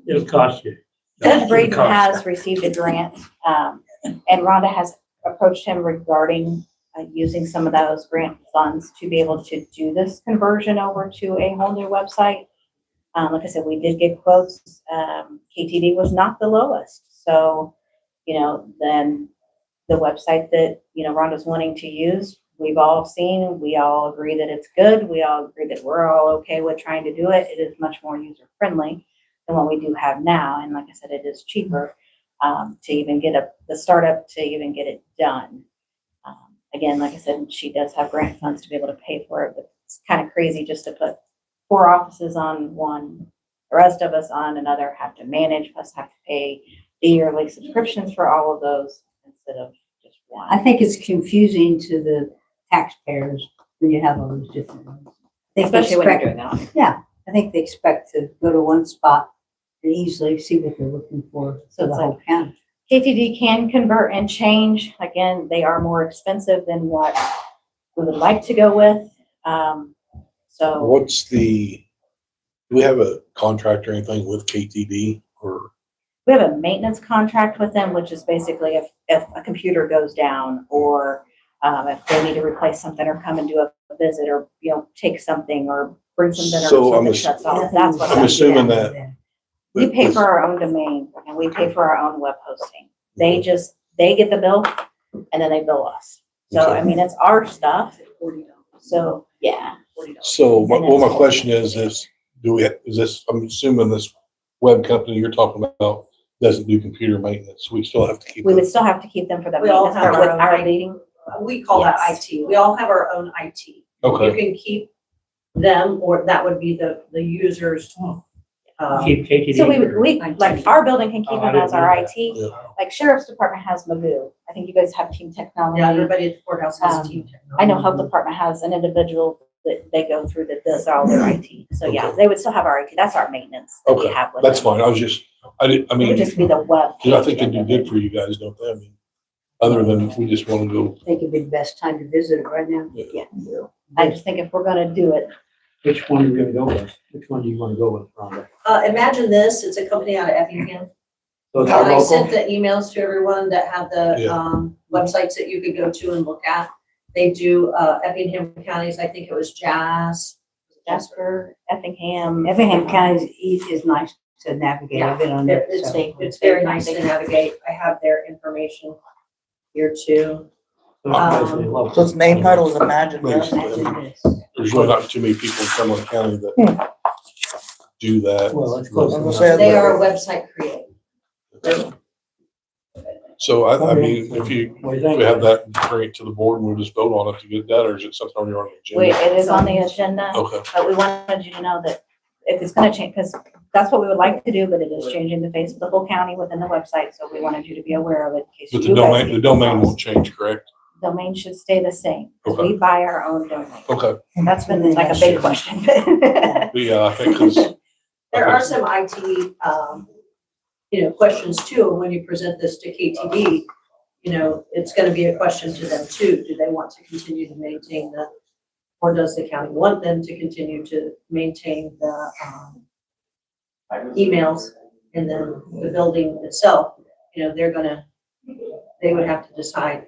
It'll cost you. Judge It'll Braden cost. has received a grant, and Rhonda has approached him regarding using some of those grant funds to be able to do this conversion over to a whole new website. Like I said, we did get quotes. KTD was not the lowest. So, then the website that, Rhonda's wanting to use, we've all seen, we all agree that it's good. We all agree that we're all okay with trying to do it. It is much more user friendly than what we do have now. And like I said, it is cheaper to even get the startup to even get it done. Again, like I said, she does have grant funds to be able to pay for it, but it's kind of crazy just to put 4 offices on one, the rest of us on another, have to manage, plus have to pay the yearly subscriptions for all of those instead of just one. I think it's confusing to the taxpayers when you have all those different ones. They Especially when you're expect- doing that. Yeah, I think they expect to go to one spot and easily see what they're looking for So the it's whole county. KTD can convert and change. Again, they are more expensive than what we would like to go with. So Do we have a contract or anything with KTD, or We have a maintenance contract with them, which is basically if a computer goes down or if they need to replace something or come and do a visit or, take something or bring some dinner So or I'm something ass- shuts off. That's what I'm that is. assuming that. We pay for our own domain and we pay for our own web hosting. They get the bill and then they bill us. So, Okay. I mean, it's our stuff. So, yeah. So my question is I'm assuming this web company you're talking about doesn't do computer maintenance. We still have to keep We would it. still have to keep them for the We all maintenance, have but with our own our IT. meeting. We call that Yes. IT. We all have our own IT. You Okay, can keep them, or that would be the users. Keep KTD. So we, like, our building can keep Oh, I them as didn't our know that. IT. Yeah. Like Sheriff's Department has Magoo. I think you guys have Team Technology. Yeah, everybody at the courthouse has Um, team I technology. know Health Department has an individual that they go through that does all their IT. So yeah, Okay. they would still have our IT. That's our maintenance that we Okay, have with that's them. fine. I It would mean, just be the web. I think it'd page be of good for you guys, don't they? I mean, other than we just want to go. I think it'd be the best time to visit it right now. it. I just think if we're gonna do it, Which one are you gonna go with? Which one do you wanna go with, Rhonda? Imagine this, it's a company out of Effingham. So it's And our I sent local? the emails to everyone that have the, Yeah. websites that you could go to and look at. They do, Effingham counties, I think it was Jasper, Effingham. Effingham County is nice to navigate. I've been on there. It's, so. it's very nice to navigate. I have their information here too. So it's basically local. So its main title is Imagine This. Imagine this. There's really not too many people in Cumberland County that do that. Well, it's close. I was enough. gonna say, They are a website creator. So I mean, if What do you we think? have that, bring it to the board and we'll just vote on it to get that, or is it something on your Wait, agenda? it is on the agenda, Okay, but we wanted you to know that if it's gonna change, because that's what we would like to do, but it is changing the face of the whole county within the website, so we wanted you to be aware of it in case but you guys. the need domain to- won't change, correct? Domain should stay the same, because Okay. we buy our own domain. Okay, That's been like a big question. but yeah, I think because. There are some IT, questions too, and when you present this to KTD, it's gonna be a question to them too. Do they want to continue to maintain or does the county want them to continue to maintain the, emails? And then the building itself, they would have to decide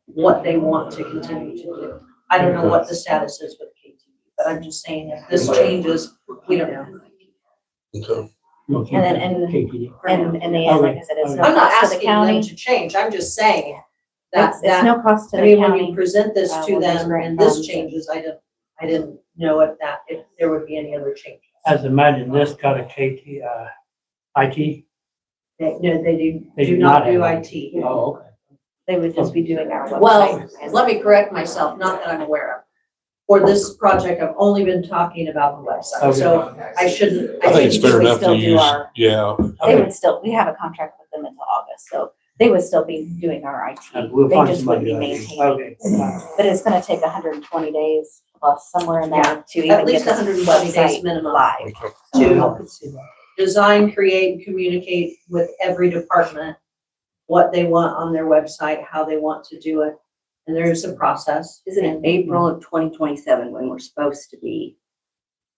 what they want to continue to do. I don't know what the status is with KTD, but I'm just saying if this changes, we don't know. Okay. You'll keep And then- that and- KTD. And in the end, like I said, it's no I'm not cost to the asking them county. to change, I'm just saying that, It's no cost to I the mean, when you county. present this to when there's them grant and this funds. changes, I didn't know if there would be any other changes. Has Imagine This got a KT, IT? They They do do not not do have IT. Oh, okay. They would just be doing our website. Well, and- let me correct myself, not that I'm aware of. For this project, I've only been talking about the website, so I shouldn't. I think it's fair we enough still to do use, our- yeah, They would still, we have a contract with them until August, so they would still be doing our IT. We'll They find just would somebody. be to do it. maintaining. Okay. But it's gonna take 120 days plus somewhere in there to At even get least this 120 days website minimum. live. To design, create, and communicate with every department what they want on their website, how they want to do it. And there's a process. Isn't it April of 2027 when we're supposed to be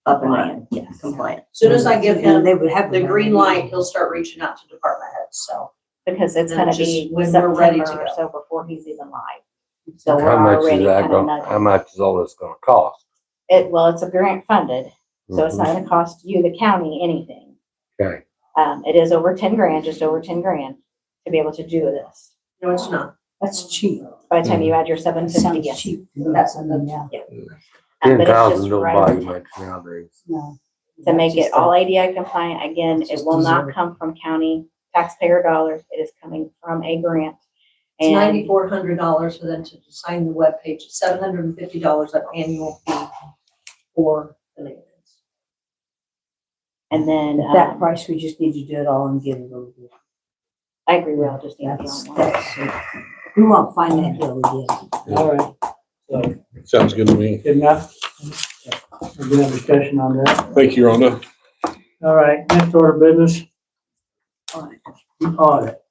up and running? Yes. Compliant. Soon as I give him They would have the green light, he'll start reaching out to department heads, so. Because it's And gonna just be when we're ready to September or go. so before he's even live. So we're How much already is that kind of gonna, how nudging. much is all this gonna cost? Well, it's a grant funded, so it's not gonna cost you, the county, anything. Okay. It is over 10 grand, just over 10 grand to be able to do this. No, it's not. That's cheap. By the time you add your 750, Sounds yes. cheap. to me, That's something, yeah. Ten But it's thousand just don't right buy you much nowadays. No. to make it all ADI compliant. Again, it Just will not deserve. come from county taxpayer dollars. It is coming from a grant. It's And $9,400 for them to design the webpage, $750 an annual fee for the maintenance. then, At that price, we just need to do it all and get it over with. I agree, we all just need to be That's, on one. we won't find that bill again. All right. So, sounds good to me. good enough? We're gonna have discussion on that. Thank you, Rhonda. All right, next order of business. Audit.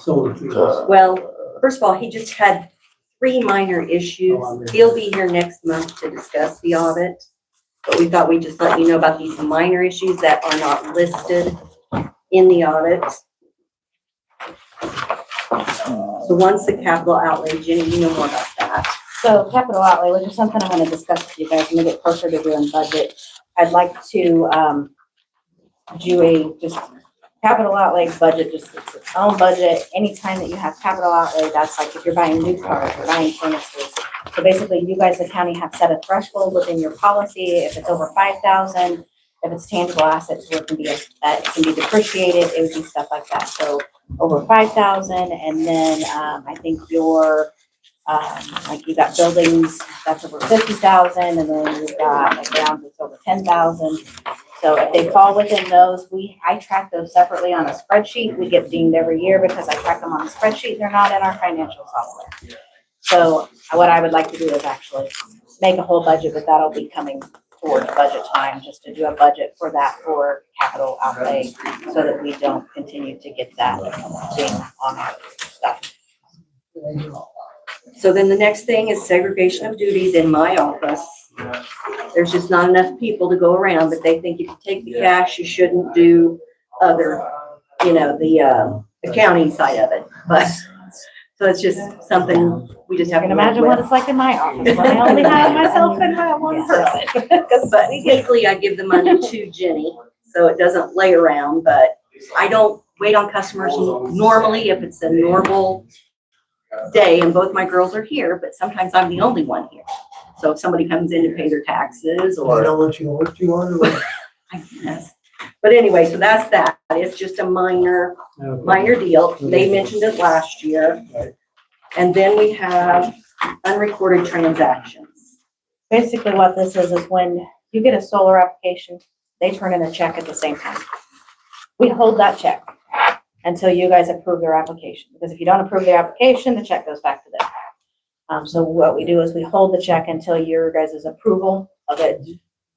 Solar fields. Well, first of all, he just had 3 minor issues. He'll be here next month to discuss the audit. But we thought we'd just let you know about these minor issues that are not listed in the audit. So once the capital outlay, Jenny, you know more about that. So capital outlay, which is something I want to discuss with you guys when we get closer to doing budget. I'd like to, do a just capital outlay budget, just its own budget. Anytime that you have capital outlay, that's like if you're buying new cars, you're buying furnaces. So basically, you guys, the county, have set a threshold within your policy. If it's over 5,000, if it's tangible assets, where it can be depreciated, it would be stuff like that. So over 5,000, and then I think your like you got buildings that's over 50,000, and then you've got like grounds that's over 10,000. So if they fall within those, I track those separately on a spreadsheet. We get dinged every year because I track them on the spreadsheet. They're not in our financial software. So what I would like to do is actually make a whole budget, but that'll be coming towards budget time, just to do a budget for that for capital outlay, so that we don't continue to get that being on our stuff. So then the next thing is segregation of duties in my office. There's just not enough people to go around, but they think if you take the cash, you shouldn't do other, the accounting side of it. But, so it's just something we just have I to can live imagine with. what it's like in my office, when I only have myself and my one person. But typically I give the money to Jenny, so it doesn't lay around, but I don't wait on customers normally if it's a normal day and both my girls are here, but sometimes I'm the only one here. So if somebody comes in to pay their taxes I or, don't want you to work too hard. I guess. But anyway, so that's that. It's just a minor deal. They mentioned it last year. And then we have unrecorded transactions. Basically what this is when you get a solar application, they turn in a check at the same time. We hold that check until you guys approve their application, because if you don't approve their application, the check goes back to them. So what we do is we hold the check until your guys' approval of it.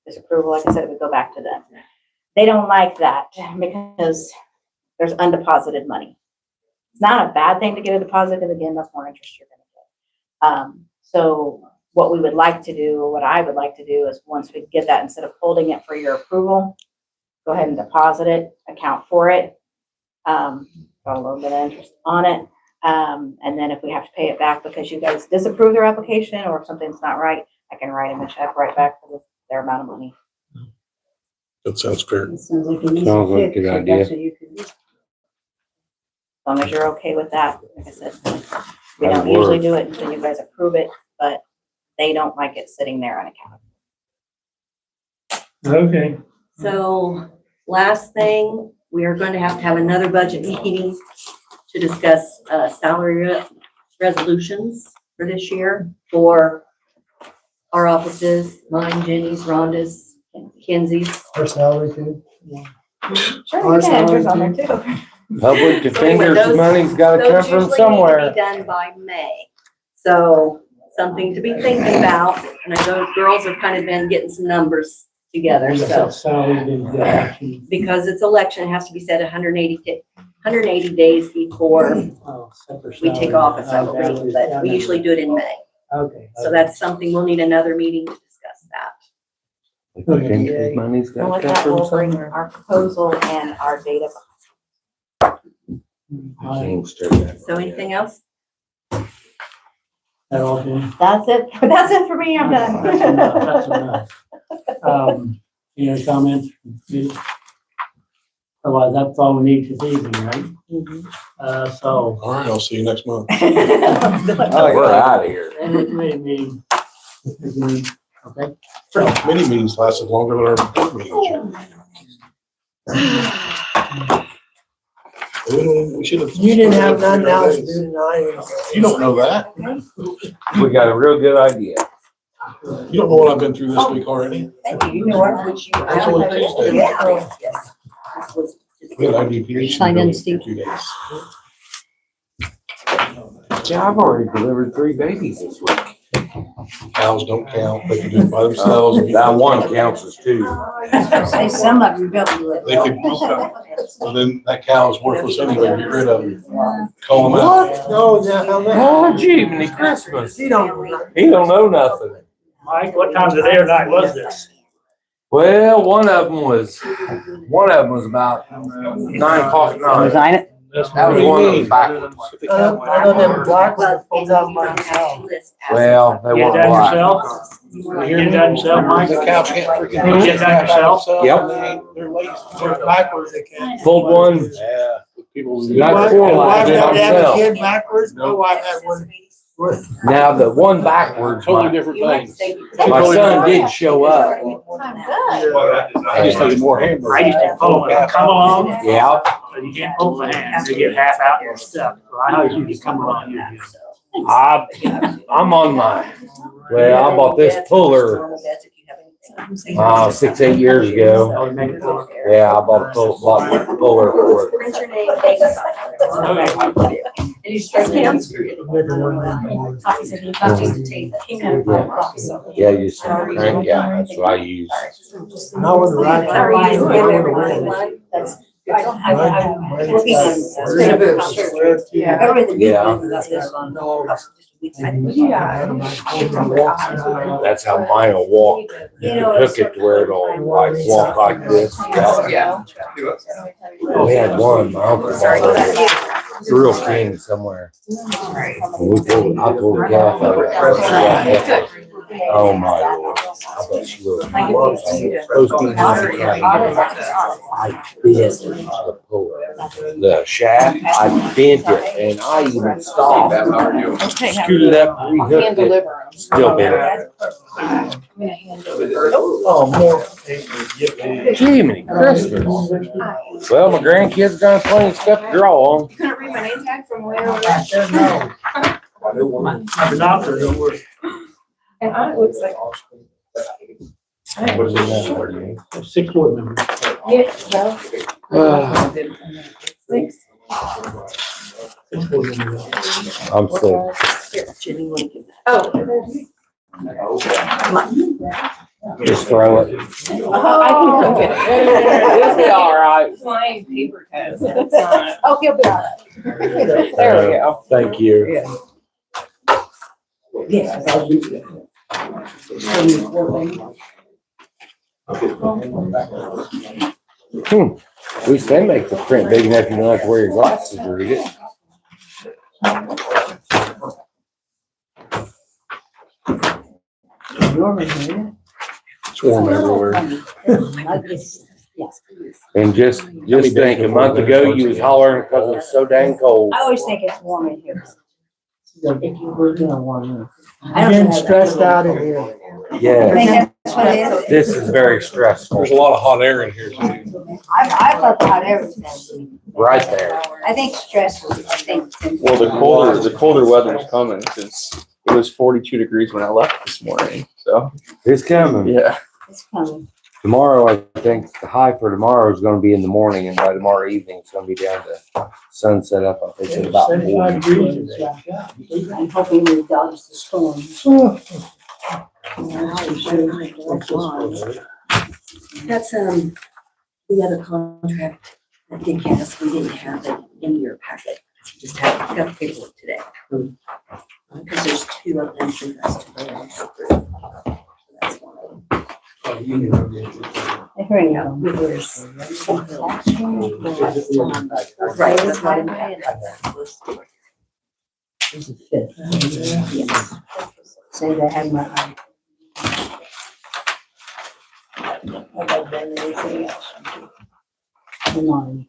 Disapproval, like I said, it would go back to them. They don't like that because there's undeposited money. It's not a bad thing to get a deposit, because again, that's more interest you're gonna get. So what we would like to do, or what I would like to do, is once we get that, instead of holding it for your approval, go ahead and deposit it, account for it, got a little bit of interest on it. And then if we have to pay it back because you guys disapprove their application, or if something's not right, I can write them a check right back for their amount of money. That sounds fair. It sounds like a Sounds like a good idea. That's what you could do. As long as you're okay with that, like I said, we That'd don't usually work. do it until you guys approve it, but they don't like it sitting there unaccounted. Okay. So last thing, we are going to have another budget meeting to discuss salary resolutions for this year for our offices, mine, Jenny's, Rhonda's, Kenzie's. Our salary too. Sure, you can enter on there too. Public defender's those- money's gotta come Those from usually need to somewhere. be done by May. So something to be thinking about. And I know girls have kind of been getting some numbers together, so. Because it's election, it has to be set 180 days before we take office, I believe, but we usually do it in May. Okay. So that's something, we'll need another meeting to discuss that. Public defender's money's And gotta with come that, from we'll bring somewhere. our proposal and our data. James started that. So anything else? That all, Jim? That's it. That's it for me. I'm That's enough, that's done. enough. Any other comments? Otherwise, that's all we need this evening, right? So, All right, I'll see you next month. We're out of here. and the committee meeting, okay? Many meetings lasted longer than our board meetings. We should have. You didn't have nothing else to do tonight. You don't know that. We got a real good idea. You don't know what I've been through this week already. Thank you. You know what, which you. That's only Tuesday. Yes. This was just- We had IDPH. Sign in, building Steve. for 2 days. Yeah, I've already delivered 3 babies this week. Cows don't count. They can do it by themselves. That one counts as 2. Say some of you don't do it. They could, well, then that cow is worthless anyway. Get rid of him. Call them out. What? No, no, Oh, gee, many Christmas. He don't. He don't know nothing. Mike, what time of the day or night was this? Well, one of them was about 9 o'clock at night. Resign it? That was one that was backwards. I know them black ones pulled out by themselves. Well, they You weren't get done black. yourself? You get done yourself, Mike? The cow can't freaking. You get done yourself? Yep. They're lazy. They're backwards, they can't. Pulled one. Yeah. People. Not My four wife I did had to have a myself. kid backwards, my wife had one. Now, the one backwards, Totally my different things. my son did show up. I'm good. I just need more hamburgers. I used to pull it, come along, Yeah, so you can't pull the hands, you get half out and stuff. So I always used to come along, you do. I'm on well, I bought this puller, 6, 8 years ago. I would make it pull. Yeah, I bought a puller for it. Print your name, date, and sign. And you straight down. Copies of, not just the tape. Yeah, you just crank, yeah, that's what I use. I was right. Are you using everybody? That's. Yeah. That's how mine will walk. Hook it to where it'll like walk like this. Yeah. We had one, my uncle bought it. It's a real king somewhere. And I pulled a calf out of it. Oh my Lord. I bet she will. Those kings have to try. I bit the puller. The shaft, I bent it and I even stopped. Scooted up, rehooked it, still bent it. Oh, more. Jiminy Christmas. Well, my grandkids got plenty of stuff to draw on. You couldn't read my name tag from where? The doctor don't work. And I was like. What is it? 6 board members. Yeah, well, 6. 6 board members. I'm sick. Here, Jimmy, want to give that? Oh. Just throw it. I can cook it. It'll be all right. Flying paper cuts. That's not. Oh, he'll be all right. There we go. Thank you. At least they make the print big enough you don't have to wear your glasses to read it. It's warm everywhere. And just think, a month ago you was hollering because it's so dang cold. I always think it's warm in here. If you were gonna warm I'm getting stressed out in here. I Yeah, think that's what it is. this is very stressful. There's a lot of hot air in here too. I love about everything. Right there. I think stress is, I think. Well, the colder weather's coming because it was 42 degrees when I left this morning. So, It's coming. yeah. It's coming. Tomorrow, I think the high for tomorrow is gonna be in the morning, and by tomorrow evening, it's gonna be down to sunset up, I think, at about 75 40. degrees today. I'm hoping we dodge the storm. That's, the other contract that Dick has, we didn't have it in your packet. Just got the paperwork today. Because there's 2 of them for us to vote on. So that's one of them. Here you go. Right, that's not in the This is 5th. Yes. Say they have my. I got done anything else. Come on.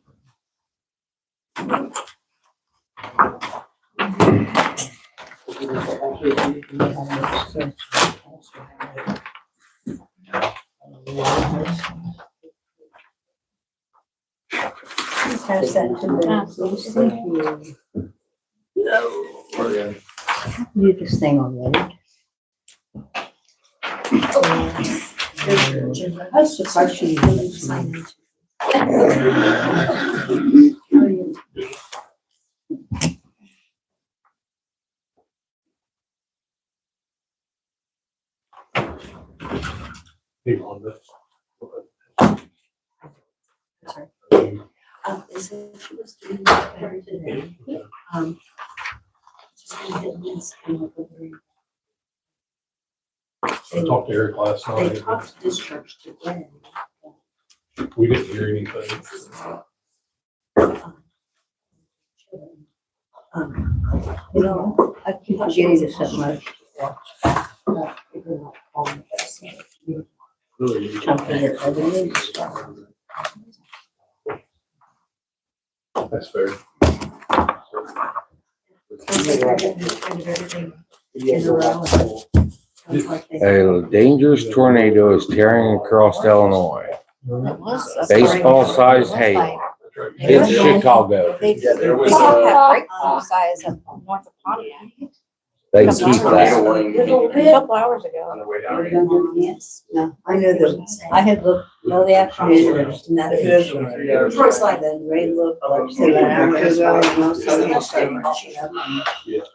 Pass that to the. You this thing already. I was surprised you didn't sign it. They said she was doing better today. Just gonna hit this and look over I talked to Eric last They night. talked discharge today. We didn't hear anything. You know, I keep forgetting to set my. That's fair. A dangerous tornado is tearing across Illinois. Baseball-sized hail. Hits Chicago. They Yeah, there was, have that breakthrough size up north of Pontiac. They keep that. A couple hours ago. On the way down. Yes, no, I know that, I had looked, no, the afternoon, nothing. First like the rain look.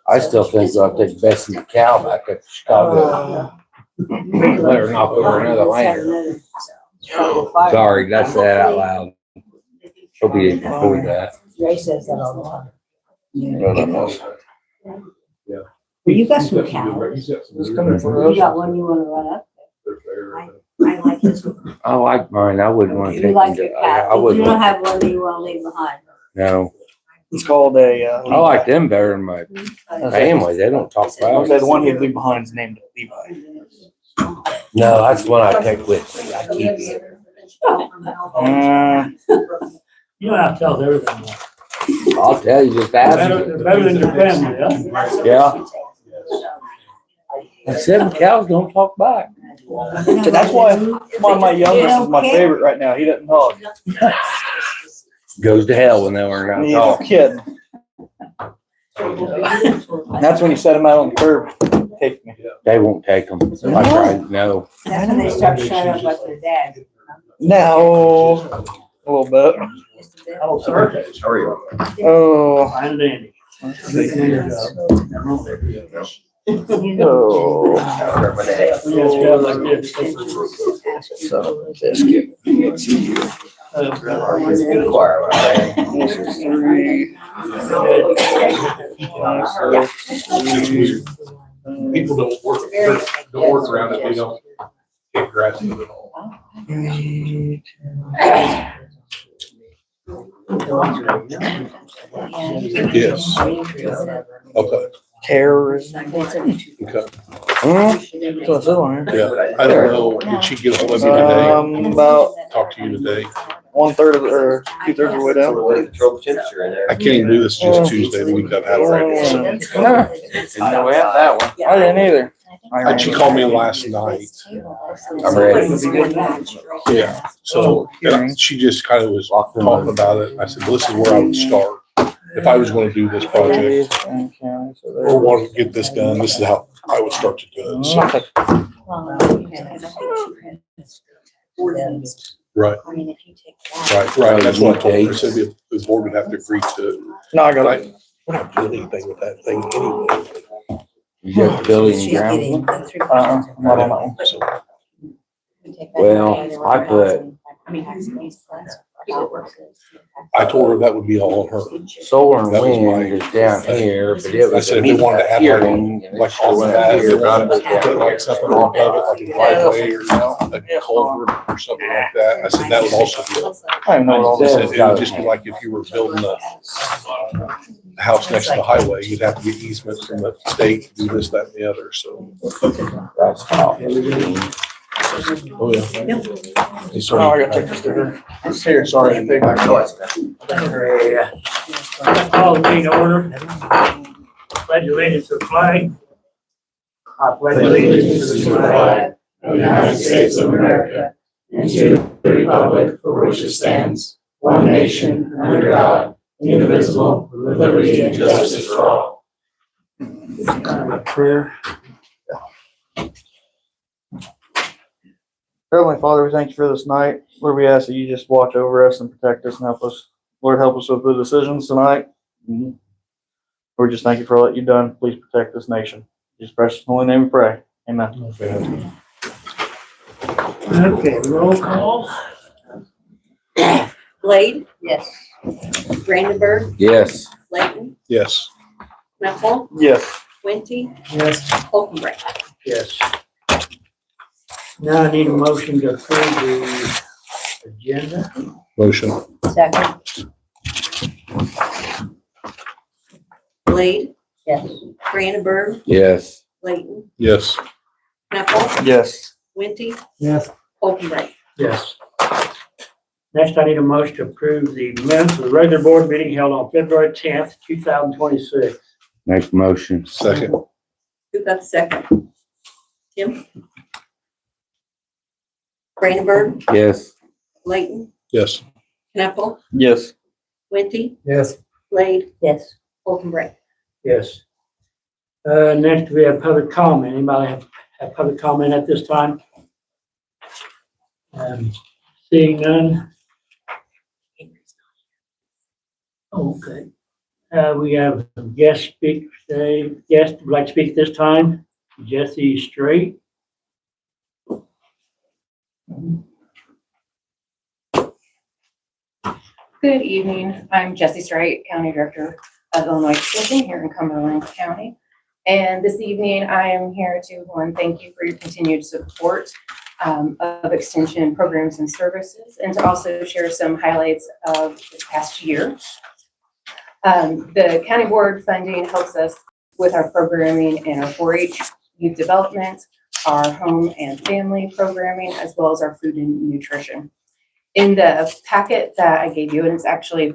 I still think I'll take Bessie the cow back up to Chicago. Let her knock over another lantern. Sorry, that's that out loud. She'll be cool with that. Ray says that all the time. Yeah. Well, you got some cows. It's coming for You us. got one you wanna run up? They're fair. I like this one. I like mine. I wouldn't want to You take like them. your I cat. You wouldn't. don't have one that you wanna leave behind. No, It's called a, I like them better than my family. They don't talk I would say back. the one he'd leave behind is named Levi. No, that's one I take with me. I keep it. You don't have to tell us everything. I'll tell you, just ask They're me. better than your family, yeah? Yeah. And 7 cows don't talk back. So that's why my youngest is my favorite right now. He doesn't talk. Goes to hell when they learn how to He's a talk. kid. That's when you set him out on the curb. Take me. They won't take them. I tried, no. That's when they start showing up like their dad. No, a little bit. Oh, sir. Oh, Fine and dandy. oh. Yes, guys like this. So this kid. This is 3. People don't work around it. They don't get grass at all. Yes. Okay. Terrorism. Okay. Hmm? So it's on here. Yeah. I don't know. Did she get hold of you today? About Talk to you today? 1/3 of the, or 2/3 of the way down. I can't even do this just Tuesday, the week I've had already. So. No. Didn't know we had that one. I didn't either. And she called me last night. I'm ready. Yeah. So she just kind of was talking about it. I said, well, this is where I would start. If I was going to do this project or want to get this done, this is how I would start to do it. So, right, I mean, if you take that. right. That's what I told her. I said the board would have to agree to. No, I got it. We're not doing anything with that thing anyway. You got building She's ground. getting the 3%. Not on that one. So, Well, I put I told her that would be all on her. solar and That was wind is down here, but it I was said a if they meet wanted to add hearing. and like it all went that, up if they here. wanted to put like something off of it, like a driveway or a culvert or something like that. I said that would also be. I don't know what all I this said is. it would just be like if you were building a house next to the highway, you'd have to get easement from the state to do this, that, and the other, so. That's how. Oh, yeah. Hey, Oh, I sorry. gotta take the sticker. Here, sorry. Call the meeting to order. Pledge allegiance to the flag. I pledge allegiance to the flag of the United States of America, and to the republic for which it stands, one nation, under God, indivisible, with liberty and justice for all. Prayer. Heavenly Father, we thank you for this night. Lord, we ask that you just watch over us and protect us and help us. Lord, help us with the decisions tonight. Lord, just thank you for all that you've done. Please protect this nation. In Jesus' precious holy name we pray. Amen. Okay, roll call. Blade, Yes. Brandenburg, Yes. Layton, Yes. Methel, Yes. Winty, Yes. Holcomb. Yes. Now I need a motion to approve the agenda. Motion. Second. Blade, Yes. Brandenburg, Yes. Layton, Yes. Knapple, Yes. Winty, Yes. Colton. Yes. Next, I need a motion to approve the minutes of the regular board meeting held on February 10th, 2026. Make motion. Second. Who got the second? Tim? Brandenburg, Yes. Layton, Yes. Knapple, Yes. Winty, Yes. Blade, Yes. Colton. Yes. Next, we have public comment. Anybody have public comment at this time? Seeing none. Okay. We have some guest speakers today. Guest would like to speak this time. Jesse Straight. Good evening. I'm Jessie Straight, County Director of Illinois Extension here in Cumberland County. And this evening, I am here to, one, thank you for your continued support of Extension programs and services, and to also share some highlights of this past year. The County Board funding helps us with our programming and our 4-H youth development, our home and family programming, as well as our food and nutrition. In the packet that I gave you, and it's actually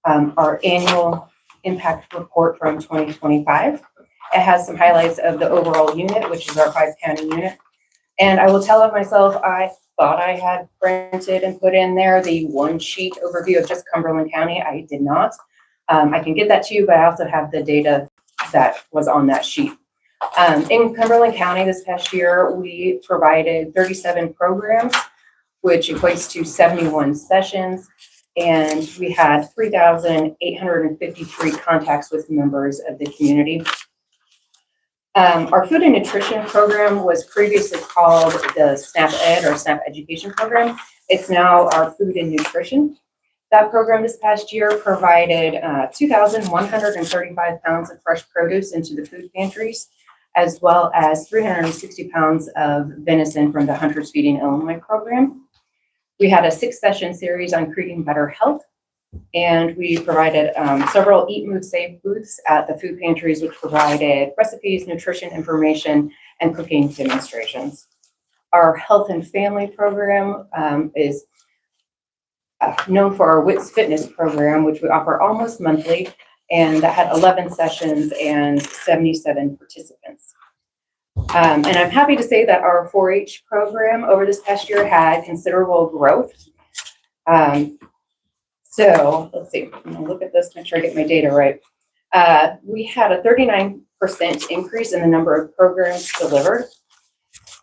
our annual impact report from 2025. It has some highlights of the overall unit, which is our 5-county unit. And I will tell of myself, I thought I had printed and put in there the one sheet overview of just Cumberland County. I did not. I can get that to you, but I also have the data that was on that sheet. In Cumberland County this past year, we provided 37 programs, which equates to 71 sessions. And we had 3,853 contacts with members of the community. Our food and nutrition program was previously called the SNAP Ed or SNAP Education Program. It's now our food and nutrition. That program this past year provided 2,135 pounds of fresh produce into the food pantries, as well as 360 pounds of venison from the Hunters Feeding Illinois program. We had a 6-session series on creating better health, and we provided several Eat, Move, Save booths at the food pantries, which provided recipes, nutrition information, and cooking demonstrations. Our health and family program is known for our WITS Fitness program, which we offer almost monthly, and that had 11 sessions and 77 participants. And I'm happy to say that our 4-H program over this past year had considerable growth. So let's see, I'm gonna look at this, make sure I get my data right. We had a 39% increase in the number of programs delivered.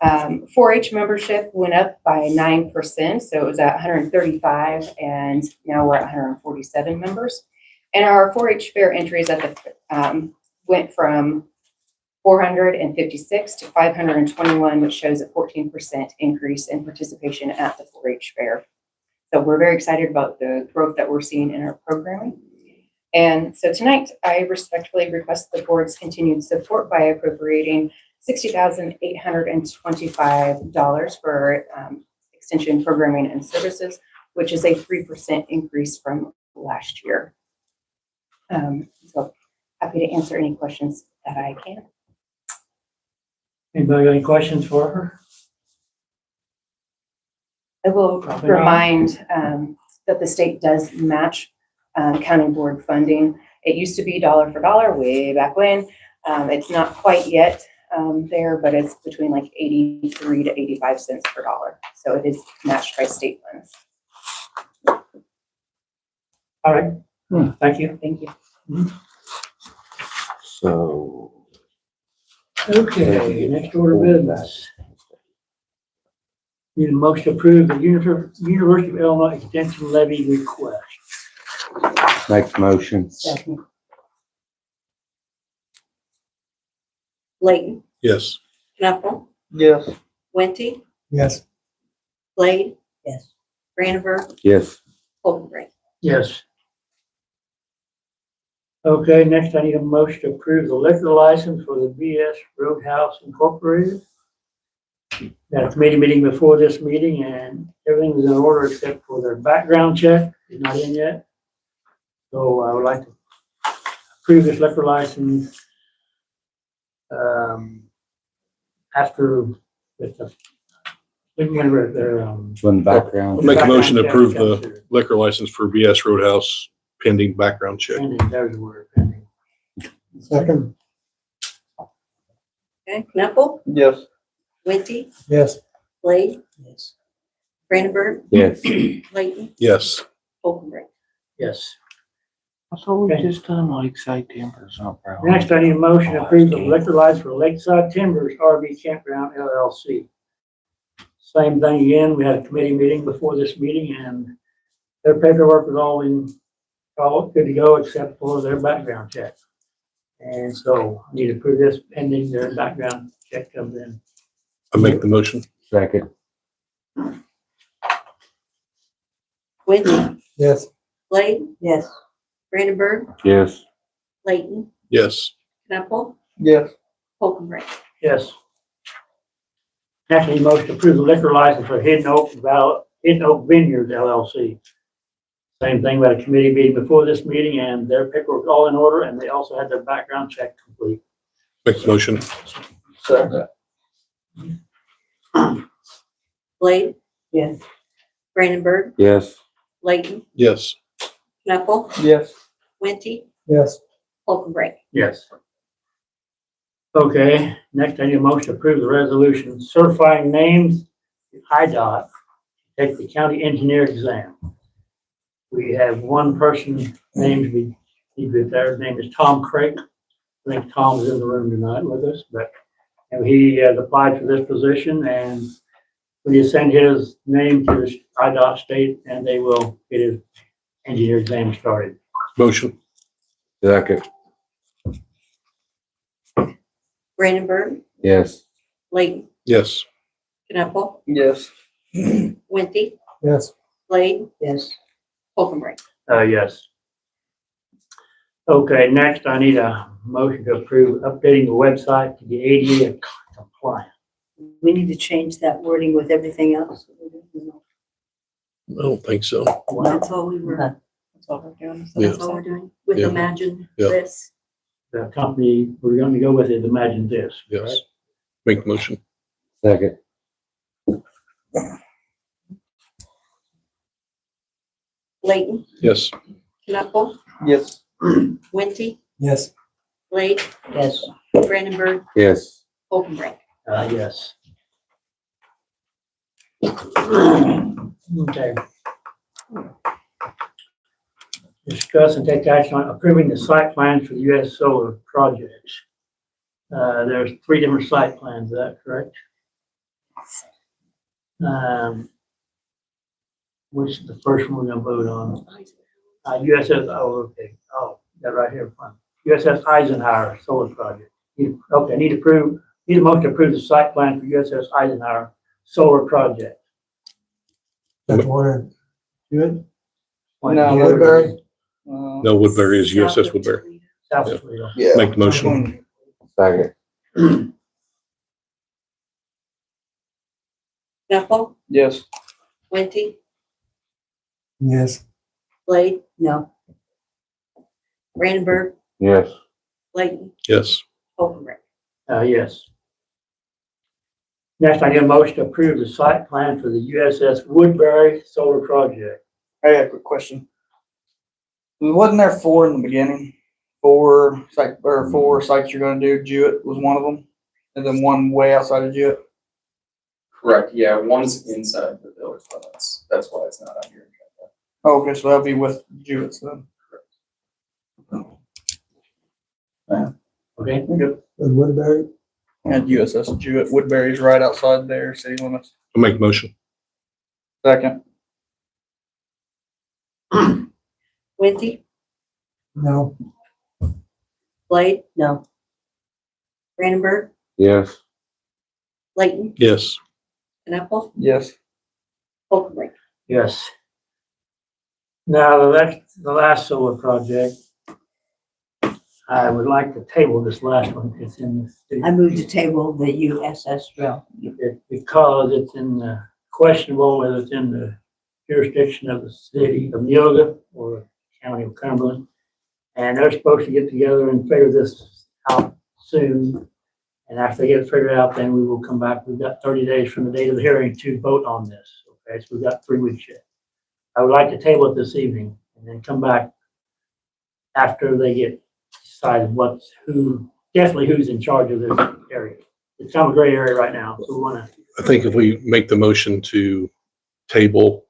4-H membership went up by 9%, so it was at 135, and now we're at 147 members. And our 4-H fair entries at the went from 456 to 521, which shows a 14% increase in participation at the 4-H fair. So we're very excited about the growth that we're seeing in our programming. And so tonight, I respectfully request the board's continued support by appropriating $60,825 for extension programming and services, which is a 3% increase from last year. So happy to answer any questions that I can. Anybody got any questions for her? I will Probably not. remind that the state does match county board funding. It used to be dollar for dollar way back when. It's not quite yet there, but it's between like 83 to 85 cents per dollar. So it is matched by state funds. All right. Thank you. Thank you. So. Okay, next order of business. Need a motion to approve the University of Illinois Extension levy request. Make motion. Second. Layton, Yes. Knapple, Yes. Winty, Yes. Blade, Yes. Brandenburg, Yes. Colton. Yes. Okay, next I need a motion to approve the liquor license for the BS Roadhouse Incorporated. Had a committee meeting before this meeting and everything was in order except for their background check, is not in yet. So I would like to approve this liquor license after with the, when When background. I'll make a motion to approve the liquor license for VS Roadhouse pending background check. pending, there's the word, pending. Second. Okay, Knuckle, Yes. Winty, Yes. Blade, Yes. Brandenburg, Yes. Layton, Yes. Holcomb. Yes. So we just done Lakeside Timbers, no Next, I need a motion to approve the liquor license for Lakeside Timbers RV Campground LLC. Same thing again, we had a committee meeting before this meeting and their paperwork was all good to go except for their background check. And so I need to approve this pending their background check comes in. I make the motion. Second. Winty, Yes. Blade, Yes. Brandenburg, Yes. Layton, Yes. Knuckle, Yes. Holcomb. Yes. Next, I need a motion to approve the liquor license for Hidden Oak Vineyards LLC. Same thing, we had a committee meeting before this meeting and their paperwork all in order and they also had their background check complete. Make the motion. Second. Blade, Yes. Brandenburg, Yes. Layton, Yes. Knuckle, Yes. Winty, Yes. Holcomb. Yes. Okay, next I need a motion to approve the resolution certifying names to IDOT to take the county engineer exam. We have one person named, their name is Tom Craig. I think Tom's in the room tonight with us, but he has applied for this position and we just send his name to the IDOT state and they will get his engineer exam started. Motion. Second. Brandenburg, Yes. Layton, Yes. Knuckle, Yes. Winty, Yes. Blade, Yes. Holcomb. Yes. Okay, next I need a motion to approve updating the website to be ADA compliant. We need to change that wording with everything else. I don't think so. That's all we were, That's what we're doing. Yeah. that's all we're doing with Yeah. Imagine Yeah. this. The company we're going to go with is Imagine This. Yes. Make the motion. Second. Layton, Yes. Knuckle, Yes. Winty, Yes. Blade, Yes. Brandenburg, Yes. Holcomb. Yes. Okay. Discuss and take action on approving the site plans for the U.S. solar projects. There's 3 different site plans, is that correct? Which is the first one we're gonna vote on? USS, okay, that right here, fine. USS Eisenhower Solar Project. Okay, need a motion to approve the site plan for USS Eisenhower Solar Project. That's one. Good. No, Woodbury. No, Woodbury is USS Woodbury. South of Toledo. Yeah. Make the motion. Second. Knuckle, Yes. Winty, Yes. Blade, No. Brandenburg, Yes. Layton, Yes. Holcomb. Yes. Next, I need a motion to approve the site plan for the USS Woodbury Solar Project. I got a quick question. Wasn't there 4 in the beginning? 4 sites you're gonna do. Jewett was one of them, and then one way outside of Jewett. Correct, yeah, one's inside the village limits, that's why it's not on here. Oh, okay, so that'll be with Jewett's then. Okay? Good. And Woodbury. And USS Jewett, Woodbury's right outside their city limits. I'll make the motion. Second. Winty, No. Blade, No. Brandenburg, Yes. Layton, Yes. Knuckle, Yes. Holcomb. Yes. Now, the last solar project, I would like to table this last one. It's in the city. I moved to table the USS drill. Because it's in the questionable whether it's in the jurisdiction of the city of Neoga or county of Cumberland. And they're supposed to get together and figure this out soon. And after they get it figured out, then we will come back. We've got 30 days from the date of the hearing to vote on this. Okay, so we've got 3 weeks yet. I would like to table it this evening and then come back after they get decided definitely who's in charge of this area. It's kind of a gray area right now, so we want to. I think if we make the motion to table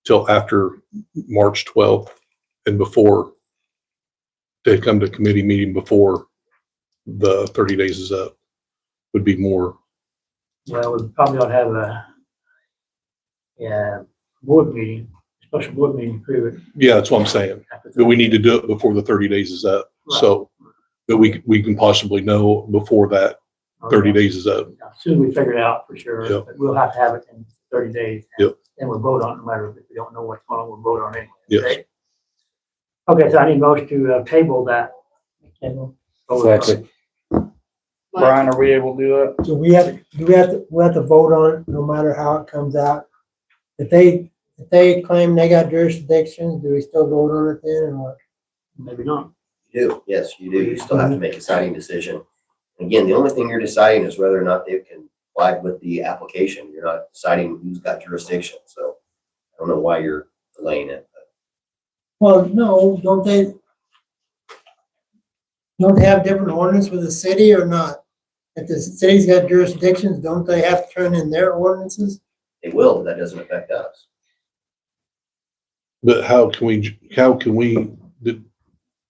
till after March 12th and before they come to committee meeting before the 30 days is up would be more. Well, we probably ought to have a board meeting, special board meeting to prove it. Yeah, that's what I'm saying. But we need to do it before the 30 days is up. Right. So that we can possibly know before that 30 days is up. Soon we figure it out for sure, Yep. but we'll have to have it in 30 days. Yep. And we'll vote on it no matter if we don't know what's going on, we'll vote on it anyway. Yes. Okay? Okay, so I need a motion to table that. Second. Brian, are we able to do that? So we have to vote on it no matter how it comes out. If they claim they got jurisdiction, do we still vote on it then or what? Maybe not. You do, yes, you do. You still have to make a deciding decision. Again, the only thing you're deciding is whether or not they can comply with the application. You're not deciding who's got jurisdiction, so I don't know why you're delaying it. Well, no, don't they have different ordinance with the city or not? If the city's got jurisdictions, don't they have to turn in their ordinances? They will, but that doesn't affect us. But how can we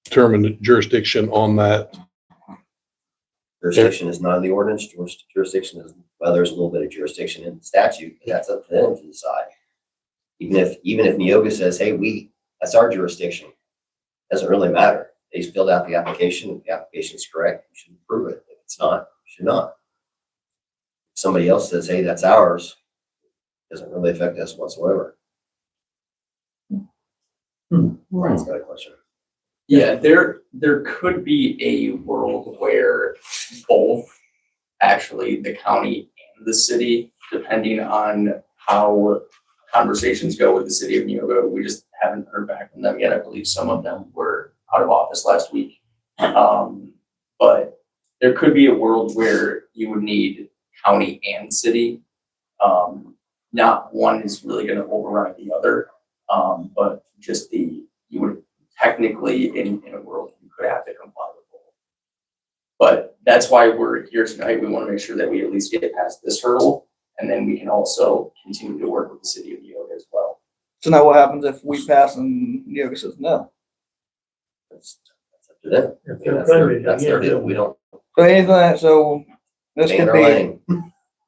determine the jurisdiction on that? Jurisdiction is not in the ordinance. Jurisdiction is, well, there's a little bit of jurisdiction in the statute, but that's up to them to decide. Even if Neoga says, hey, that's our jurisdiction, doesn't really matter. They filled out the application. If the application is correct, you should approve it. If it's not, you should not. If somebody else says, hey, that's ours, doesn't really affect us whatsoever. Brian's got a question. Yeah, there could be a world where both, actually, the county and the city, depending on how conversations go with the city of Neoga, we just haven't heard back from them yet. I believe some of them were out of office last week. But there could be a world where you would need county and city. Not one is really gonna override the other, but just you would technically, in a world, you could have to comply with both. But that's why we're here tonight. We want to make sure that we at least get past this hurdle, and then we can also continue to work with the city of Neoga as well. So now what happens if we pass and Neoga says no? That's up to them. I mean, that's their deal. We don't. So anything, so this stay in could our be, lane.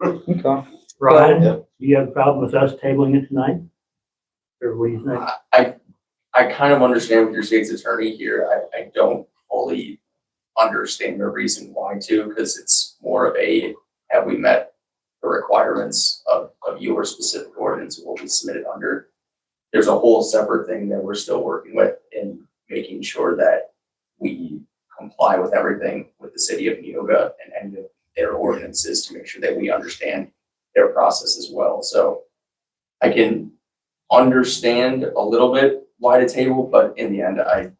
okay. Ryan, Yeah. do you have a problem with us tabling it tonight? Or what do you think? I kind of understand with your state's attorney here. I don't fully understand the reason why to, because it's more of have we met the requirements of your specific ordinance and what we submitted under? There's a whole separate thing that we're still working with in making sure that we comply with everything with the city of Neoga and any of their ordinances to make sure that we understand their process as well. So I can understand a little bit why to table, but in the end, I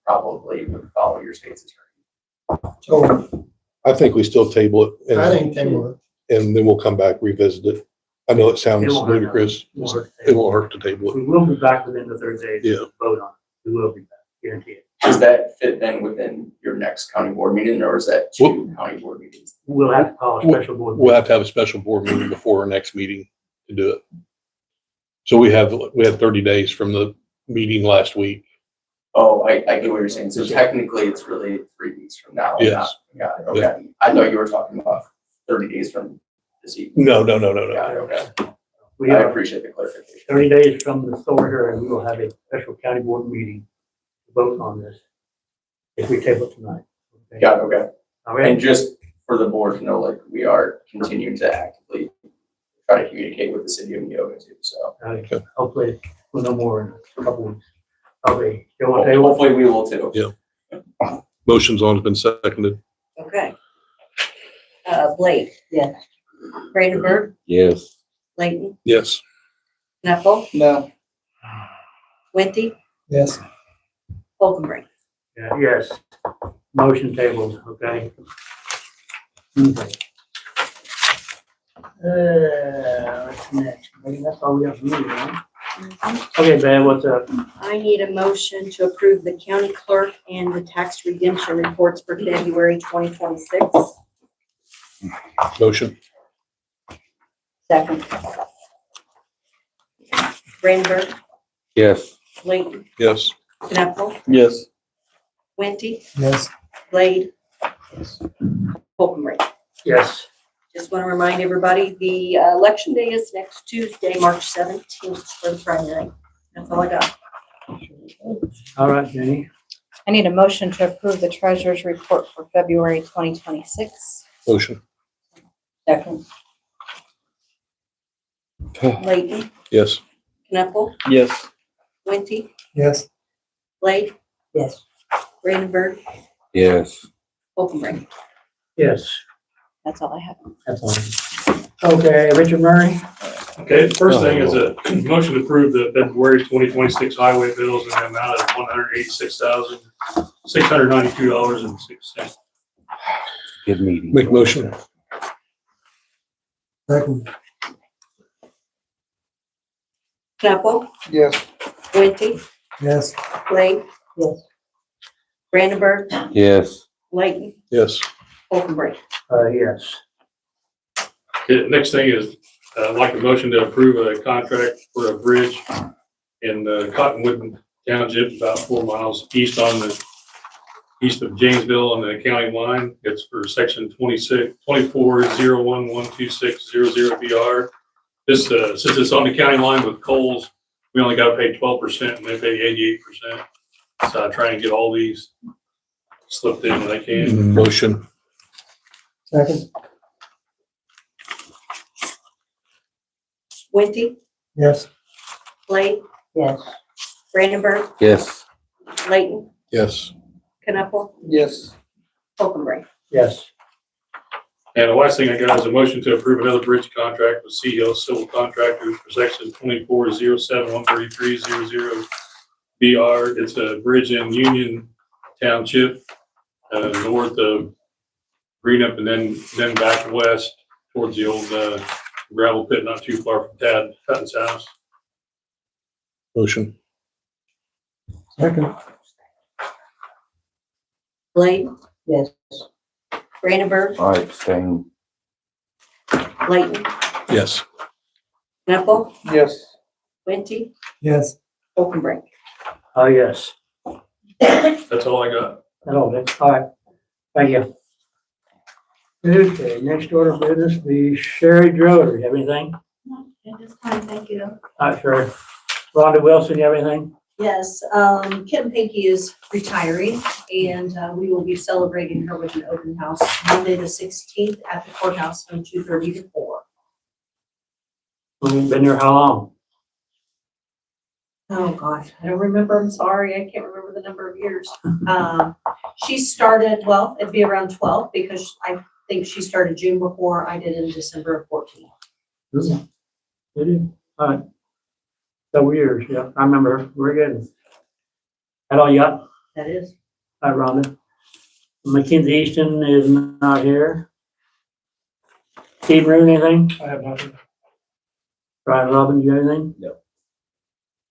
probably would follow your state's attorney. So I think we still table it I think table it. and then we'll come back, revisit it. I know it sounds It won't hurt. ludicrous. It won't hurt. It won't hurt to table it. We will be back within the 30 days. Yeah. To vote on it. We will be back, guarantee it. Does that fit then within your next county board meeting, or is that two county board meetings? We'll have to call a special board. We'll have to have a special board meeting before our next meeting to do it. So we had 30 days from the meeting last week. Oh, I get what you're saying. So technically, it's really 3 weeks from now. Yes. Got it, okay. I thought you were talking about 30 days from this evening. No. Got it, okay. We I have appreciate the clarification. 30 days from the solar hearing, we will have a special county board meeting to vote on this if we table it tonight. Okay? Got it, okay. All right. And just for the board to know, like, we are continuing to actively try to communicate with the city of Neoga too, so. Hopefully we'll know more in a couple weeks. Okay, you want to table? Hopefully we will too. Yeah. Motion's on, it's been seconded. Okay. Blake? Yes. Brandenburg? Yes. Layton? Yes. Knuckle? No. Wenthy? Yes. Holcomb. Yes. Motion tabled, okay. Okay. What's next? Maybe that's all we got from you, right? Okay, Bev, what's up? I need a motion to approve the county clerk and the tax redemption reports for February 2026. Motion. Second. Brandenburg? Yes. Layton? Yes. Knuckle? Yes. Wenthy? Yes. Blade? Holcomb. Yes. Just want to remind everybody, the election day is next Tuesday, March 17th for the primary. That's all I got. All right, Jenny. I need a motion to approve the treasurer's report for February 2026. Motion. Second. Layton? Yes. Knuckle? Yes. Wenthy? Yes. Blade? Yes. Brandenburg? Yes. Holcomb. Yes, That's all I have. that's all. Okay, Richard Murray? Okay, the first thing is a motion to approve the February 2026 highway bills in the amount of $186,692.06. Good meeting. Make motion. Second. Knuckle? Yes. Wenthy? Yes. Blade? Yes. Brandenburg? Yes. Layton? Yes. Holcomb. Yes. Okay, the next thing is, I'd like a motion to approve a contract for a bridge in Cottonwood Township, about 4 miles east of Janesville on the county line. It's for section 2401126000BR. This, since it's on the county line with Coles, we only got to pay 12% and they pay 88%. So I try and get all these slipped in when I can. Motion. Second. Wenthy? Yes. Blade? Yes. Brandenburg? Yes. Layton? Yes. Knuckle? Yes. Holcomb. Yes. And the last thing I got is a motion to approve another bridge contract with CEO Civil Contractors for section 2407133000BR. It's a bridge in Union Township, north of Greenup and then back west towards the old gravel pit, not too far from Tad Hutton's house. Motion. Second. Blade? Yes. Brandenburg? I abstain. Layton? Yes. Knuckle? Yes. Wenthy? Yes. Holcomb. Yes. That's all I got. All right. Thank you. Okay, next order of business, the Sherry Droder. You have anything? At this time, thank you. Not sure. Rhonda Wilson, you have anything? Yes, Kim Pinky is retiring and we will be celebrating her with an open house Monday, the 16th at the courthouse from 2:30 to 4. Been here how long? Oh, gosh, I don't remember. I'm sorry. I can't remember the number of years. She started, well, it'd be around 12 because I think she started June before I did in December of 14. Did you? All right. Several years, yeah. I remember. Very good. That all you got? That is. Hi, Rhonda. Mackenzie Easton is not here. Steve Roon, anything? I have nothing. Brian Robbins, you got anything? No.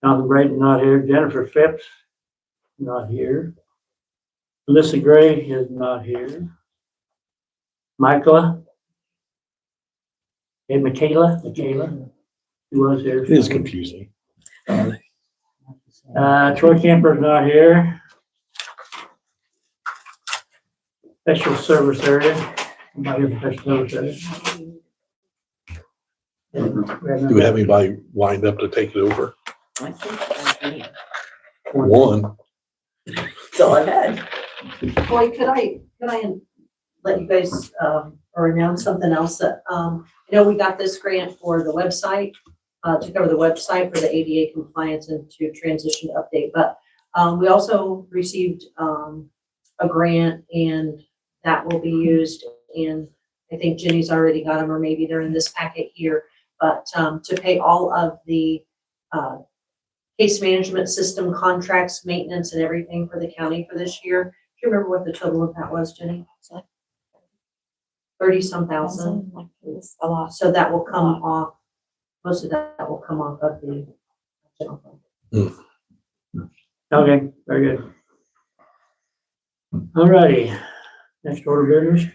Jonathan Brayton, not here. Jennifer Phipps, not here. Melissa Gray is not here. Michaela? Hey, Michaela? She was here. It is confusing. Troy Camper's not here. Special service area. I'm not here for special service area. Do we have anybody lined up to take it over? I think One. that's all I had. Boy, could I let you guys, or announce something else that, I know we got this grant for the website, to cover the website for the ADA compliance and to transition to update, but, we also received, a grant, and that will be used in, I think Jenny's already got them, or maybe they're in this packet here, but to pay all of the case management system contracts, maintenance and everything for the county for this year. Do you remember what the total of that was, Jenny? 30-some thousand. A lot. So that will come off, most of that will come off of the general fund. Okay, very good. All righty, next order of business.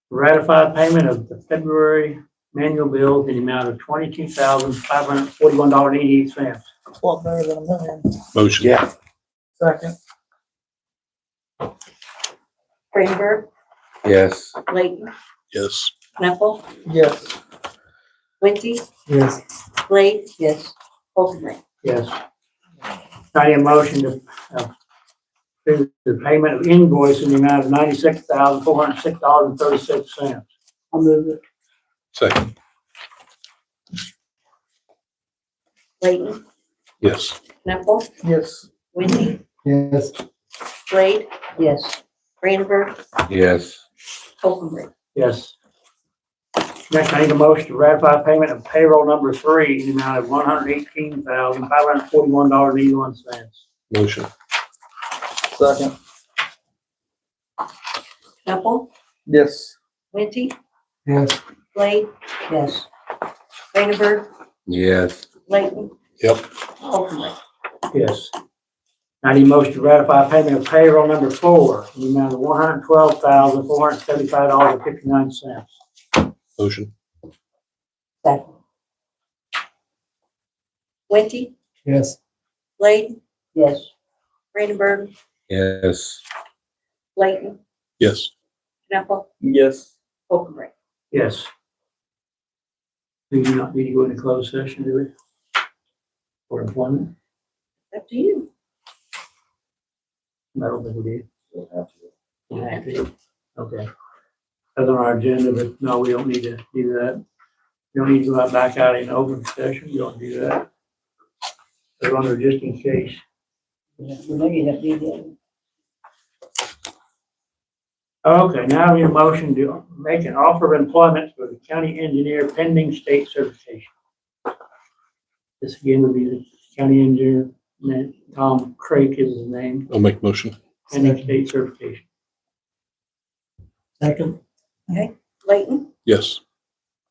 Ratify payment of the February manual bill in the amount of $22,541.88. It's a lot better than a million. Motion. Yeah. Second. Greenberg, Yes. Layton, Yes. Knuckle, Yes. Winty, Yes. Blade, Yes. Holcomb. Yes. I need a motion to approve the payment of invoice in the amount of $96,406.36. I'll move it. Second. Layton, Yes. Knuckle, Yes. Winty, Yes. Blade, Yes. Greenberg, Yes. Holcomb. Yes. Next, I need a motion to ratify payment of payroll number 3 in the amount of $118,541.81. Motion. Second. Knuckle, Yes. Winty, Yes. Blade, Yes. Greenberg, Yes. Layton, Yep. Holcomb. Yes. I need a motion to ratify payment of payroll number 4 in the amount of $112,475.59. Motion. Second. Winty, Yes. Blade, Yes. Greenberg, Yes. Layton, Yes. Knuckle, Yes. Holcomb. Yes. We do not need to go into closed session, do we? For employment? Up to you. I don't think we do. We have to. Okay. That's on our agenda, but no, we don't need to do that. You don't need to go back out in open session. You don't do that. They're under just in case. We know you have to be there. Okay, now we need a motion to make an offer of employment for the county engineer pending state certification. This again would be the county engineer, Tom Craig is his name, I'll make motion. pending state certification. Second. Layton, Yes.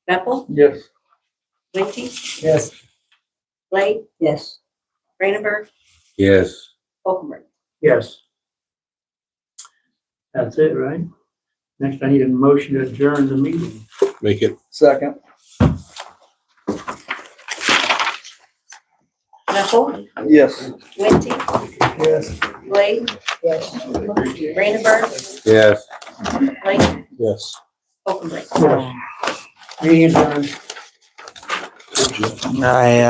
Knuckle, Yes. Winty, Yes. Blade, Yes. Greenberg, Yes. Holcomb. Yes. That's it, right? Next, I need a motion to adjourn the meeting. Make it. Second. Knuckle, Yes. Winty, Yes. Blade, Yes. Greenberg, Yes. Layton, Yes. Holcomb. Yes. Meeting adjourned. Aye.